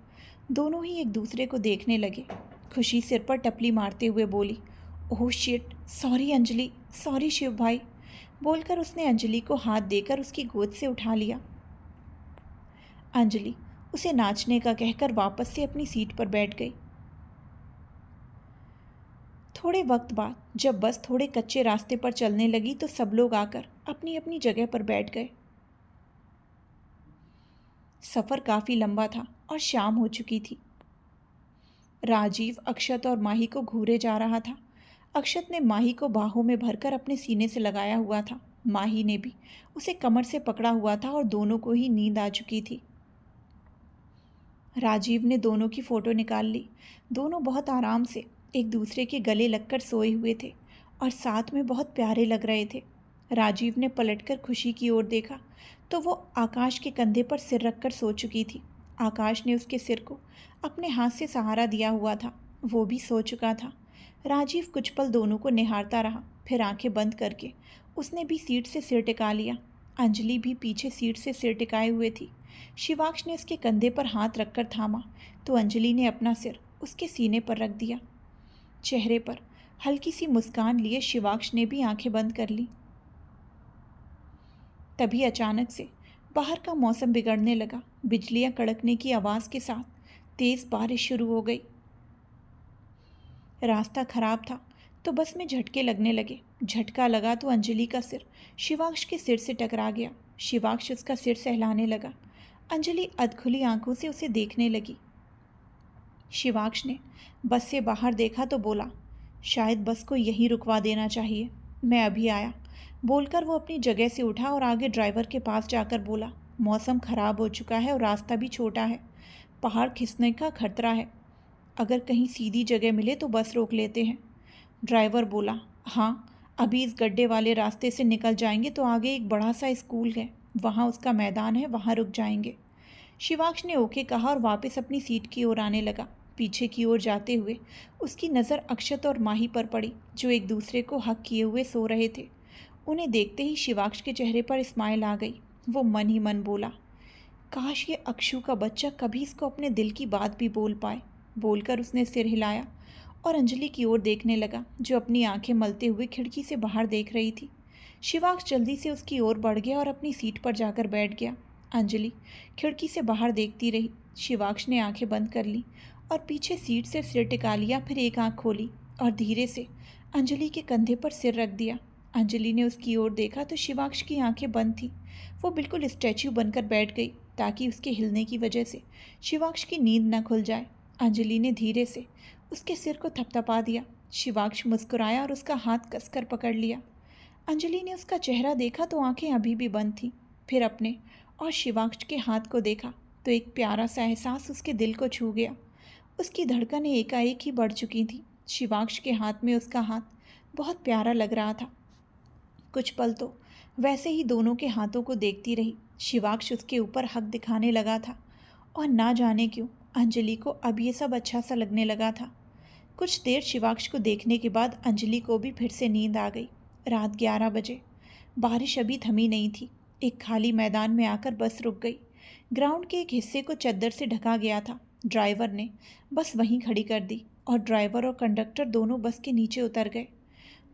दोनों ही एक दूसरे को देखने लगे। खुशी सिर पर टपली मारते हुए बोली, oh shit, sorry Anjali, sorry Shiv भाई। बोलकर उसने अंजलि को हाथ देकर उसकी गोद से उठा लिया। अंजलि उसे नाचने का कहकर वापस से अपनी सीट पर बैठ गई। थोड़े वक्त बाद जब बस थोड़े कच्चे रास्ते पर चलने लगी तो सब लोग आकर अपनी अपनी जगह पर बैठ गए। सफ़र काफ़ी लंबा था और शाम हो चुकी थी। राजीव अक्षत और माही को घूरे जा रहा था। अक्षत ने माही को बाहों में भरकर अपने सीने से लगाया हुआ था। माही ने भी उसे कमर से पकड़ा हुआ था और दोनों को ही नींद आ चुकी थी। राजीव ने दोनों की फ़ोटो निकाल ली। दोनों बहुत आराम से एक दूसरे के गले लगकर सोए हुए थे और साथ में बहुत प्यारे लग रहे थे। राजीव ने पलटकर खुशी की ओर देखा तो वो आकाश के कंधे पर सिर रखकर सो चुकी थी। आकाश ने उसके सिर को अपने हाथ से सहारा दिया हुआ था। वो भी सो चुका था। राजीव कुछ पल दोनों को निहारता रहा, फिर आंखें बंद करके उसने भी सीट से सिर टिका लिया। अंजलि भी पीछे सीट से सिर टिकाए हुए थी। शिवाक्ष ने उसके कंधे पर हाथ रखकर थामा तो अंजलि ने अपना सिर उसके सीने पर रख दिया। चेहरे पर हल्की सी मुस्कान लिए शिवाक्ष ने भी आंखें बंद कर ली। तभी अचानक से बाहर का मौसम बिगड़ने लगा। बिजलियां कड़कने की आवाज़ के साथ तेज़ बारिश शुरू हो गई। रास्ता खराब था तो बस में झटके लगने लगे। झटका लगा तो अंजलि का सिर शिवाक्ष के सिर से टकरा गया। शिवाक्ष उसका सिर सहलाने लगा। अंजलि अधखुली आंखों से उसे देखने लगी। शिवाक्ष ने बस से बाहर देखा तो बोला, शायद बस को यहीं रुकवा देना चाहिए, मैं अभी आया। बोलकर वो अपनी जगह से उठा और आगे ड्राइवर के पास जाकर बोला, मौसम ख़राब हो चुका है और रास्ता भी छोटा है, पहाड़ खिसकने का खतरा है, अगर कहीं सीधी जगह मिले तो बस रोक लेते हैं। ड्राइवर बोला, हाँ, अभी इस गड्ढे वाले रास्ते से निकल जाएंगे तो आगे एक बड़ा सा स्कूल है, वहाँ उसका मैदान है, वहाँ रुक जाएंगे। शिवाक्ष ने ओके कहा और वापस अपनी सीट की ओर आने लगा। पीछे की ओर जाते हुए उसकी नज़र अक्षत और माही पर पड़ी जो एक दूसरे को हक किए हुए सो रहे थे। उन्हें देखते ही शिवाक्ष के चेहरे पर स्माइल आ गई। वो मन ही मन बोला, काश ये अक्षु का बच्चा कभी इसको अपने दिल की बात भी बोल पाए। बोलकर उसने सिर हिलाया और अंजलि की ओर देखने लगा जो अपनी आंखें मलते हुए खिड़की से बाहर देख रही थी। शिवाक्ष जल्दी से उसकी ओर बढ़ गया और अपनी सीट पर जाकर बैठ गया। अंजलि खिड़की से बाहर देखती रही। शिवाक्ष ने आंखें बंद कर ली और पीछे सीट से सिर टिका लिया, फिर एक आंख खोली और धीरे से अंजलि के कंधे पर सिर रख दिया। अंजलि ने उसकी ओर देखा तो शिवाक्ष की आंखें बंद थीं। वो बिल्कुल स्टैच्यू बनकर बैठ गई ताकि उसके हिलने की वजह से शिवाक्ष की नींद न खुल जाए। अंजलि ने धीरे से उसके सिर को थपथपा दिया। शिवाक्ष मुस्कुराया और उसका हाथ कसकर पकड़ लिया। अंजलि ने उसका चेहरा देखा तो आंखें अभी भी बंद थीं। फिर अपने और शिवाक्ष के हाथ को देखा तो एक प्यारा सा एहसास उसके दिल को छू गया। उसकी धड़कनें एकाएक ही बढ़ चुकी थीं। शिवाक्ष के हाथ में उसका हाथ बहुत प्यारा लग रहा था। कुछ पल तो वैसे ही दोनों के हाथों को देखती रही। शिवाक्ष उसके ऊपर हक दिखाने लगा था और ना जाने क्यों अंजलि को अब ये सब अच्छा सा लगने लगा था। कुछ देर शिवाक्ष को देखने के बाद अंजलि को भी फिर से नींद आ गई। रात 11 बजे। बारिश अभी थमी नहीं थी। एक खाली मैदान में आकर बस रुक गई। ग्राउंड के एक हिस्से को चद्दर से ढका गया था। ड्राइवर ने बस वहीं खड़ी कर दी और ड्राइवर और कंडक्टर दोनों बस के नीचे उतर गए।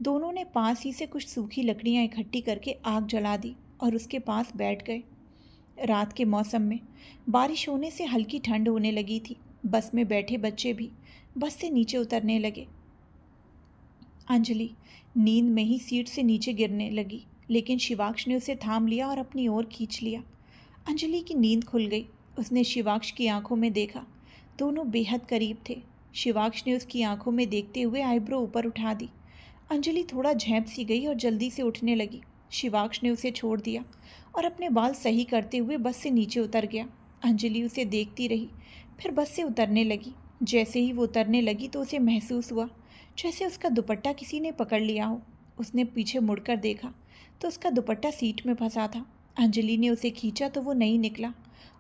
दोनों ने पास ही से कुछ सूखी लकड़ियां इकट्ठी करके आग जला दी और उसके पास बैठ गए। रात के मौसम में बारिश होने से हल्की ठंड होने लगी थी। बस में बैठे बच्चे भी बस से नीचे उतरने लगे। अंजलि नींद में ही सीट से नीचे गिरने लगी, लेकिन शिवाक्ष ने उसे थाम लिया और अपनी ओर खींच लिया। अंजलि की नींद खुल गई। उसने शिवाक्ष की आंखों में देखा। दोनों बेहद करीब थे। शिवाक्ष ने उसकी आंखों में देखते हुए आईब्रो ऊपर उठा दी। अंजलि थोड़ा झेंप सी गई और जल्दी से उठने लगी। शिवाक्ष ने उसे छोड़ दिया और अपने बाल सही करते हुए बस से नीचे उतर गया। अंजलि उसे देखती रही, फिर बस से उतरने लगी। जैसे ही वो उतरने लगी तो उसे महसूस हुआ जैसे उसका दुपट्टा किसी ने पकड़ लिया हो। उसने पीछे मुड़कर देखा तो उसका दुपट्टा सीट में फंसा था। अंजलि ने उसे खींचा तो वो नहीं निकला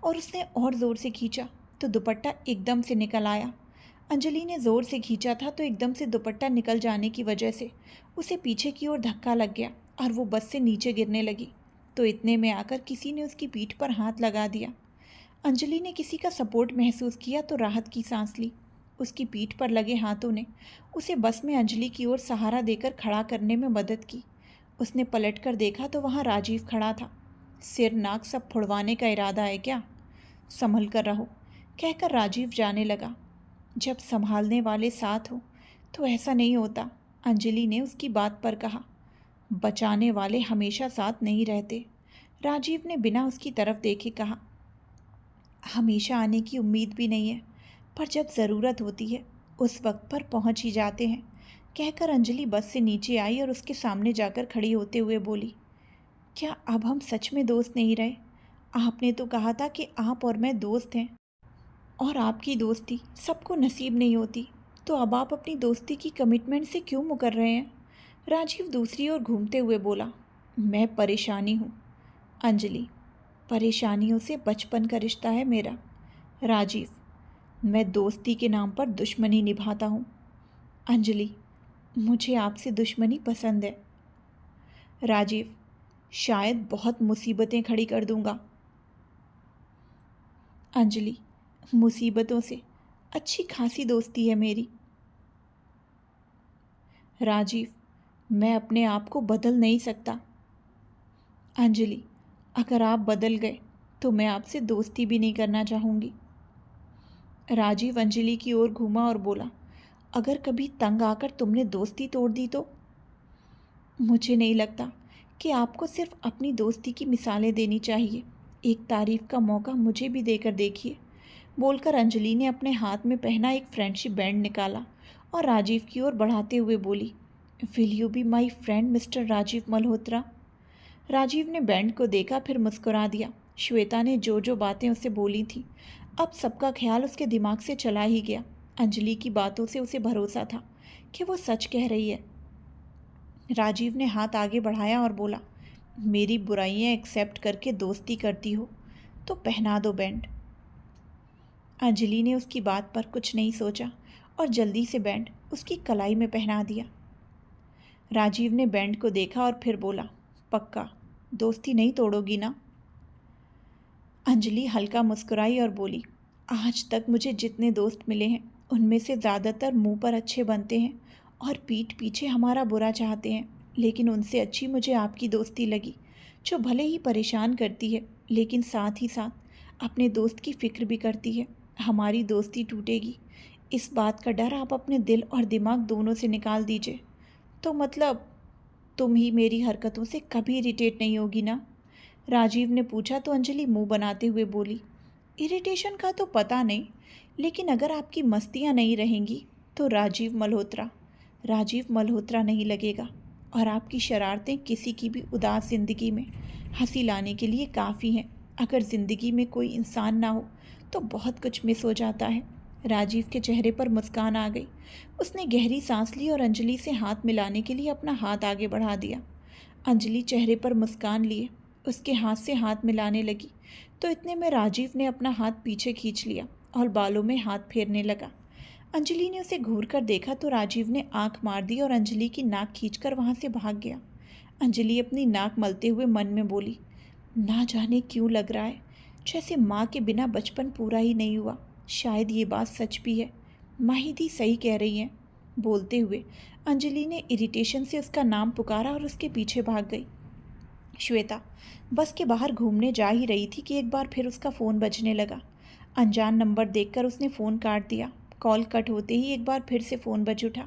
और उसने और ज़ोर से खींचा तो दुपट्टा एकदम से निकल आया। अंजलि ने ज़ोर से खींचा था तो एकदम से दुपट्टा निकल जाने की वजह से उसे पीछे की ओर धक्का लग गया और वो बस से नीचे गिरने लगी। तो इतने में आकर किसी ने उसकी पीठ पर हाथ लगा दिया। अंजलि ने किसी का सपोर्ट महसूस किया तो राहत की सांस ली। उसकी पीठ पर लगे हाथों ने उसे बस में अंजलि की ओर सहारा देकर खड़ा करने में मदद की। उसने पलटकर देखा तो वहाँ राजीव खड़ा था। सिर नाक सब फुड़वाने का इरादा है क्या? संभल कर रहो, कहकर राजीव जाने लगा। जब संभालने वाले साथ हो तो ऐसा नहीं होता, अंजलि ने उसकी बात पर कहा। बचाने वाले हमेशा साथ नहीं रहते, राजीव ने बिना उसकी तरफ देखे कहा। हमेशा आने की उम्मीद भी नहीं है, पर जब ज़रूरत होती है उस वक्त पर पहुंच ही जाते हैं, कहकर अंजलि बस से नीचे आई और उसके सामने जाकर खड़ी होते हुए बोली, क्या अब हम सच में दोस्त नहीं रहे? आपने तो कहा था कि आप और मैं दोस्त हैं, और आपकी दोस्ती सबको नसीब नहीं होती, तो अब आप अपनी दोस्ती की कमिटमेंट से क्यों मुकर रहे हैं? राजीव दूसरी ओर घूमते हुए बोला, मैं परेशानी हूँ। अंजलि, परेशानियों से बचपन का रिश्ता है मेरा। राजीव, मैं दोस्ती के नाम पर दुश्मनी निभाता हूँ। अंजलि, मुझे आपसे दुश्मनी पसंद है। राजीव, शायद बहुत मुसीबतें खड़ी कर दूंगा। अंजलि, मुसीबतों से अच्छी खासी दोस्ती है मेरी। राजीव, मैं अपने आप को बदल नहीं सकता। अंजलि, अगर आप बदल गए तो मैं आपसे दोस्ती भी नहीं करना चाहूँगी। राजीव अंजलि की ओर घूमा और बोला, अगर कभी तंग आकर तुमने दोस्ती तोड़ दी तो? मुझे नहीं लगता कि आपको सिर्फ अपनी दोस्ती की मिसालें देनी चाहिए, एक तारीफ का मौका मुझे भी देकर देखिए, बोलकर अंजलि ने अपने हाथ में पहना एक फ्रेंडशिप बैंड निकाला और राजीव की ओर बढ़ाते हुए बोली, will you be my friend mister Rajiv Malhotra? Rajiv ने बैंड को देखा, फिर मुस्कुरा दिया। श्वेता ने जो जो बातें उसे बोली थी अब सबका ख्याल उसके दिमाग से चला ही गया। अंजलि की बातों से उसे भरोसा था कि वो सच कह रही है। राजीव ने हाथ आगे बढ़ाया और बोला, मेरी बुराइयां एक्सेप्ट करके दोस्ती करती हो तो पहना दो बैंड। अंजलि ने उसकी बात पर कुछ नहीं सोचा और जल्दी से बैंड उसकी कलाई में पहना दिया। राजीव ने बैंड को देखा और फिर बोला, पक्का दोस्ती नहीं तोड़ोगी ना? अंजलि हल्का मुस्कुराई और बोली, आज तक मुझे जितने दोस्त मिले हैं उनमें से ज़्यादातर मुंह पर अच्छे बनते हैं और पीठ पीछे हमारा बुरा चाहते हैं, लेकिन उनसे अच्छी मुझे आपकी दोस्ती लगी, जो भले ही परेशान करती है लेकिन साथ ही साथ अपने दोस्त की फ़िक्र भी करती है। हमारी दोस्ती टूटेगी इस बात का डर आप अपने दिल और दिमाग दोनों से निकाल दीजिए। तो मतलब तुम ही मेरी हरकतों से कभी इरिटेट नहीं होगी ना? राजीव ने पूछा तो अंजलि मुंह बनाते हुए बोली, इरिटेशन का तो पता नहीं, लेकिन अगर आपकी मस्तियाँ नहीं रहेंगी तो राजीव मल्होत्रा नहीं लगेगा, और आपकी शरारतें किसी की भी उदास ज़िंदगी में हंसी लाने के लिए काफ़ी हैं। अगर ज़िंदगी में कोई इंसान ना हो तो बहुत कुछ मिस हो जाता है। राजीव के चेहरे पर मुस्कान आ गई। उसने गहरी सांस ली और अंजलि से हाथ मिलाने के लिए अपना हाथ आगे बढ़ा दिया। अंजलि चेहरे पर मुस्कान लिए उसके हाथ से हाथ मिलाने लगी तो इतने में राजीव ने अपना हाथ पीछे खींच लिया और बालों में हाथ फेरने लगा। अंजलि ने उसे घूर कर देखा तो राजीव ने आंख मार दी और अंजलि की नाक खींचकर वहाँ से भाग गया। अंजलि अपनी नाक मलते हुए मन में बोली, ना जाने क्यों लग रहा है जैसे माँ के बिना बचपन पूरा ही नहीं हुआ। शायद ये बात सच भी है, माहिदी सही कह रही हैं। बोलते हुए अंजलि ने इरिटेशन से उसका नाम पुकारा और उसके पीछे भाग गई। श्वेता बस के बाहर घूमने जा ही रही थी कि एक बार फिर उसका फ़ोन बजने लगा। अनजान नंबर देखकर उसने फ़ोन काट दिया। कॉल कट होते ही एक बार फिर से फ़ोन बज उठा।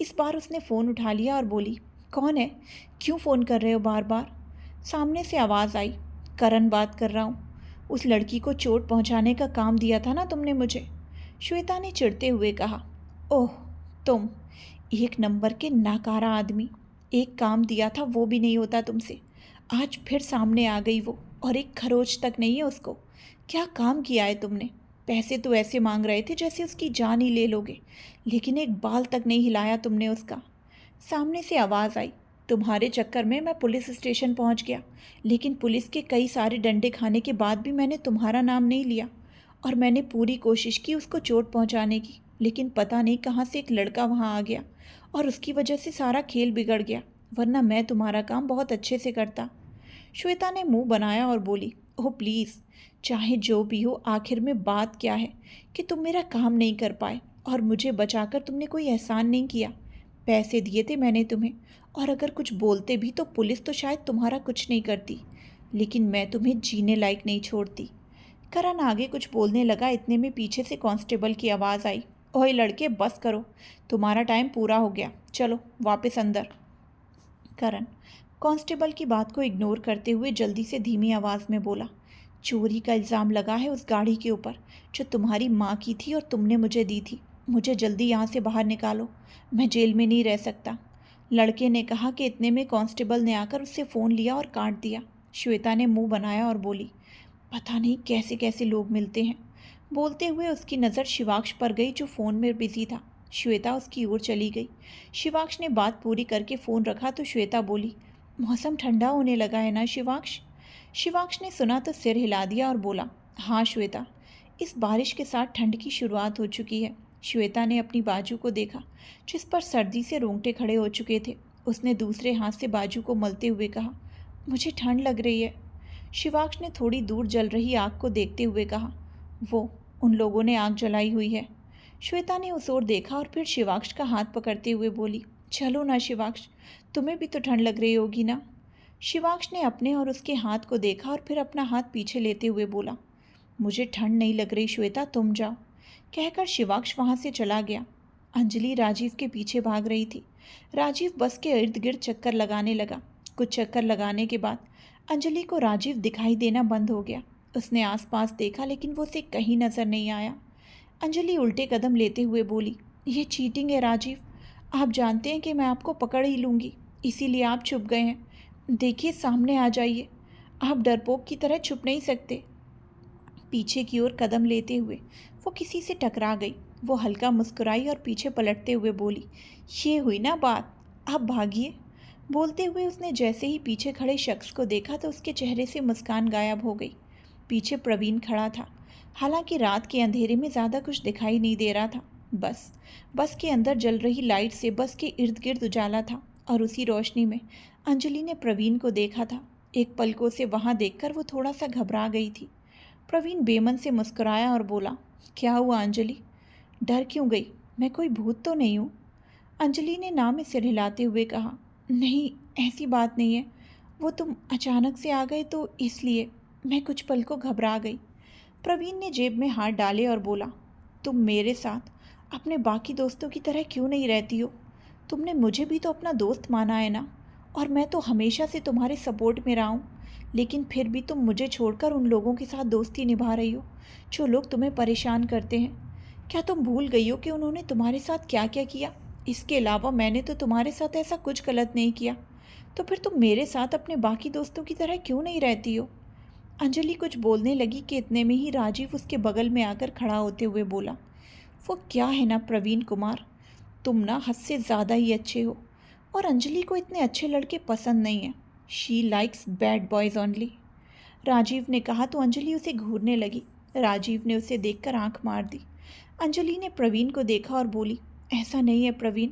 इस बार उसने फ़ोन उठा लिया और बोली, कौन है? क्यों फ़ोन कर रहे हो बार बार? सामने से आवाज़ आई, करण बात कर रहा हूँ। उस लड़की को चोट पहुँचाने का काम दिया था ना तुमने मुझे? श्वेता ने चिढ़ते हुए कहा। ओह तुम, एक नंबर के नाकारा आदमी, एक काम दिया था वो भी नहीं होता तुमसे। आज फिर सामने आ गई वो, और एक खरोच तक नहीं है उसको। क्या काम किया है तुमने? पैसे तो ऐसे मांग रहे थे जैसे उसकी जान ही ले लोगे, लेकिन एक बाल तक नहीं हिलाया तुमने उसका। सामने से आवाज़ आई, तुम्हारे चक्कर में मैं पुलिस स्टेशन पहुंच गया, लेकिन पुलिस के कई सारे डंडे खाने के बाद भी मैंने तुम्हारा नाम नहीं लिया। और मैंने पूरी कोशिश की उसको चोट पहुंचाने की, लेकिन पता नहीं कहाँ से एक लड़का वहां आ गया और उसकी वजह से सारा खेल बिगड़ गया, वरना मैं तुम्हारा काम बहुत अच्छे से करता। श्वेता ने मुंह बनाया और बोली, ओह प्लीज़, चाहे जो भी हो, आखिर में बात क्या है कि तुम मेरा काम नहीं कर पाए और मुझे बचाकर तुमने कोई एहसान नहीं किया। पैसे दिए थे मैंने तुम्हें, और अगर कुछ बोलते भी तो पुलिस तो शायद तुम्हारा कुछ नहीं करती, लेकिन मैं तुम्हें जीने लायक नहीं छोड़ती। करण आगे कुछ बोलने लगा, इतने में पीछे से कांस्टेबल की आवाज़ आई, ओए लड़के बस करो, तुम्हारा टाइम पूरा हो गया, चलो वापस अंदर। करण कांस्टेबल की बात को इग्नोर करते हुए जल्दी से धीमी आवाज़ में बोला, चोरी का इल्ज़ाम लगा है उस गाड़ी के ऊपर जो तुम्हारी माँ की थी और तुमने मुझे दी थी। मुझे जल्दी यहाँ से बाहर निकालो, मैं जेल में नहीं रह सकता। लड़के ने कहा कि इतने में कांस्टेबल ने आकर उससे फ़ोन लिया और काट दिया। श्वेता ने मुंह बनाया और बोली, पता नहीं कैसे कैसे लोग मिलते हैं। बोलते हुए उसकी नज़र शिवाक्ष पर गई जो फ़ोन में बिजी था। श्वेता उसकी ओर चली गई। शिवाक्ष ने बात पूरी करके फ़ोन रखा तो श्वेता बोली, मौसम ठंडा होने लगा है ना शिवाक्ष? शिवाक्ष ने सुना तो सिर हिला दिया और बोला, हाँ श्वेता, इस बारिश के साथ ठंड की शुरुआत हो चुकी है। श्वेता ने अपनी बाजू को देखा जिस पर सर्दी से रोंगटे खड़े हो चुके थे। उसने दूसरे हाथ से बाजू को मलते हुए कहा, मुझे ठंड लग रही है। शिवाक्ष ने थोड़ी दूर जल रही आग को देखते हुए कहा, वो उन लोगों ने आग जलाई हुई है। श्वेता ने उस ओर देखा और फिर शिवाक्ष का हाथ पकड़ते हुए बोली, चलो ना शिवाक्ष, तुम्हें भी तो ठंड लग रही होगी ना। शिवाक्ष ने अपने और उसके हाथ को देखा और फिर अपना हाथ पीछे लेते हुए बोला, मुझे ठंड नहीं लग रही श्वेता, तुम जाओ। कहकर शिवाक्ष वहाँ से चला गया। अंजलि राजीव के पीछे भाग रही थी। राजीव बस के इर्द गिर्द चक्कर लगाने लगा। कुछ चक्कर लगाने के बाद अंजलि को राजीव दिखाई देना बंद हो गया। उसने आसपास देखा लेकिन वो उसे कहीं नज़र नहीं आया। अंजलि उल्टे कदम लेते हुए बोली, ये चीटिंग है राजीव, आप जानते हैं कि मैं आपको पकड़ ही लूँगी, इसीलिए आप छुप गए हैं। देखिए सामने आ जाइए, आप डरपोक की तरह छुप नहीं सकते। पीछे की ओर कदम लेते हुए वो किसी से टकरा गई। वो हल्का मुस्कुराई और पीछे पलटते हुए बोली, ये हुई ना बात, आप भागिए। बोलते हुए उसने जैसे ही पीछे खड़े शख्स को देखा तो उसके चेहरे से मुस्कान गायब हो गई। पीछे प्रवीण खड़ा था। हालांकि रात के अंधेरे में ज़्यादा कुछ दिखाई नहीं दे रहा था। बस के अंदर जल रही लाइट से बस के इर्द गिर्द उजाला था और उसी रोशनी में अंजलि ने प्रवीण को देखा था। एक पल को उसे वहाँ देखकर वो थोड़ा सा घबरा गई थी। प्रवीण बेमन से मुस्कुराया और बोला, क्या हुआ अंजलि, डर क्यों गई? मैं कोई भूत तो नहीं हूँ? अंजलि ने ना में सिर हिलाते हुए कहा, नहीं ऐसी बात नहीं है, वो तुम अचानक से आ गए तो इसलिए मैं कुछ पल को घबरा गई। प्रवीण ने जेब में हाथ डाले और बोला, तुम मेरे साथ अपने बाकी दोस्तों की तरह क्यों नहीं रहती हो? तुमने मुझे भी तो अपना दोस्त माना है ना, और मैं तो हमेशा से तुम्हारे सपोर्ट में रहा हूँ, लेकिन फिर भी तुम मुझे छोड़कर उन लोगों के साथ दोस्ती निभा रही हो जो लोग तुम्हें परेशान करते हैं। क्या तुम भूल गई हो कि उन्होंने तुम्हारे साथ क्या क्या किया? इसके अलावा मैंने तो तुम्हारे साथ ऐसा कुछ गलत नहीं किया, तो फिर तुम मेरे साथ अपने बाकी दोस्तों की तरह क्यों नहीं रहती हो? अंजलि कुछ बोलने लगी कि इतने में ही राजीव उसके बगल में आकर खड़ा होते हुए बोला, वो क्या है ना प्रवीण कुमार, तुम ना हद से ज़्यादा ही अच्छे हो और अंजलि को इतने अच्छे लड़के पसंद नहीं हैं। She likes bad boys only. Rajiv ने कहा तो अंजलि उसे घूरने लगी। राजीव ने उसे देखकर आंख मार दी। अंजलि ने प्रवीण को देखा और बोली, ऐसा नहीं है प्रवीण,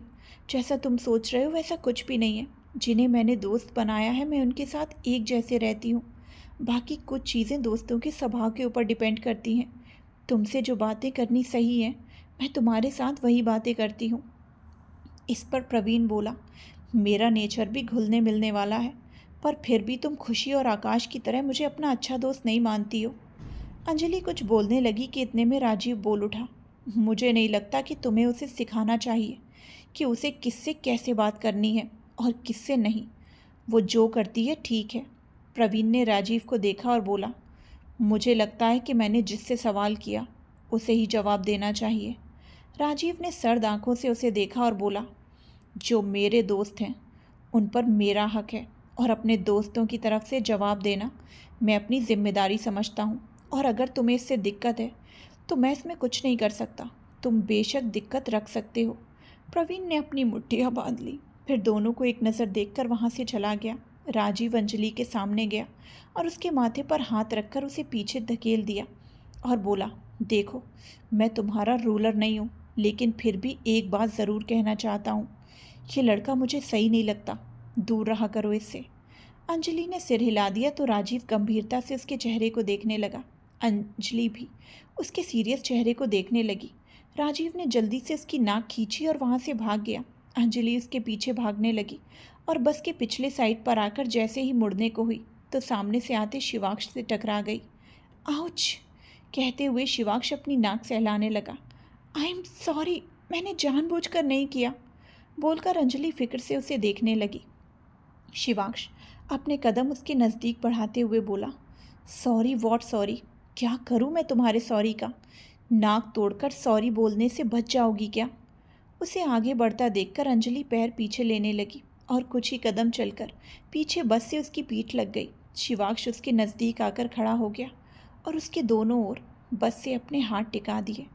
जैसा तुम सोच रहे हो वैसा कुछ भी नहीं है। जिन्हें मैंने दोस्त बनाया है मैं उनके साथ एक जैसे रहती हूँ। बाकी कुछ चीज़ें दोस्तों के स्वभाव के ऊपर डिपेंड करती हैं। तुमसे जो बातें करनी सही हैं मैं तुम्हारे साथ वही बातें करती हूँ। इस पर प्रवीण बोला, मेरा नेचर भी घुलने मिलने वाला है, पर फिर भी तुम खुशी और आकाश की तरह मुझे अपना अच्छा दोस्त नहीं मानती हो। अंजलि कुछ बोलने लगी कि इतने में राजीव बोल उठा, मुझे नहीं लगता कि तुम्हें उसे सिखाना चाहिए कि उसे किससे कैसे बात करनी है और किससे नहीं। वो जो करती है ठीक है। प्रवीण ने राजीव को देखा और बोला, मुझे लगता है कि मैंने जिससे सवाल किया उसे ही जवाब देना चाहिए। राजीव ने सर्द आंखों से उसे देखा और बोला, जो मेरे दोस्त हैं उन पर मेरा हक है और अपने दोस्तों की तरफ से जवाब देना मैं अपनी जिम्मेदारी समझता हूँ, और अगर तुम्हें इससे दिक्कत है तो मैं इसमें कुछ नहीं कर सकता। तुम बेशक दिक्कत रख सकते हो। प्रवीण ने अपनी मुट्ठियाँ बांध ली। फिर दोनों को एक नज़र देखकर वहाँ से चला गया। राजीव अंजलि के सामने गया और उसके माथे पर हाथ रखकर उसे पीछे धकेल दिया और बोला, देखो मैं तुम्हारा रूलर नहीं हूँ, लेकिन फिर भी एक बात ज़रूर कहना चाहता हूँ, ये लड़का मुझे सही नहीं लगता, दूर रहा करो इससे। अंजलि ने सिर हिला दिया तो राजीव गंभीरता से उसके चेहरे को देखने लगा। अंजलि भी उसके सीरियस चेहरे को देखने लगी। राजीव ने जल्दी से उसकी नाक खींची और वहाँ से भाग गया। अंजलि उसके पीछे भागने लगी और बस के पिछले साइड पर आकर जैसे ही मुड़ने को हुई तो सामने से आते शिवाक्ष से टकरा गई। आउच कहते हुए शिवाक्ष अपनी नाक सहलाने लगा। आई एम सॉरी, मैंने जानबूझकर नहीं किया, बोलकर अंजलि फिक्र से उसे देखने लगी। शिवाक्ष अपने कदम उसके नज़दीक बढ़ाते हुए बोला, सॉरी वॉट सॉरी, क्या करूं मैं तुम्हारे सॉरी का? नाक तोड़कर सॉरी बोलने से बच जाओगी क्या? उसे आगे बढ़ता देखकर अंजलि पैर पीछे लेने लगी और कुछ ही कदम चलकर पीछे बस से उसकी पीठ लग गई। शिवाक्ष उसके नज़दीक आकर खड़ा हो गया और उसके दोनों ओर बस से अपने हाथ टिका दिए।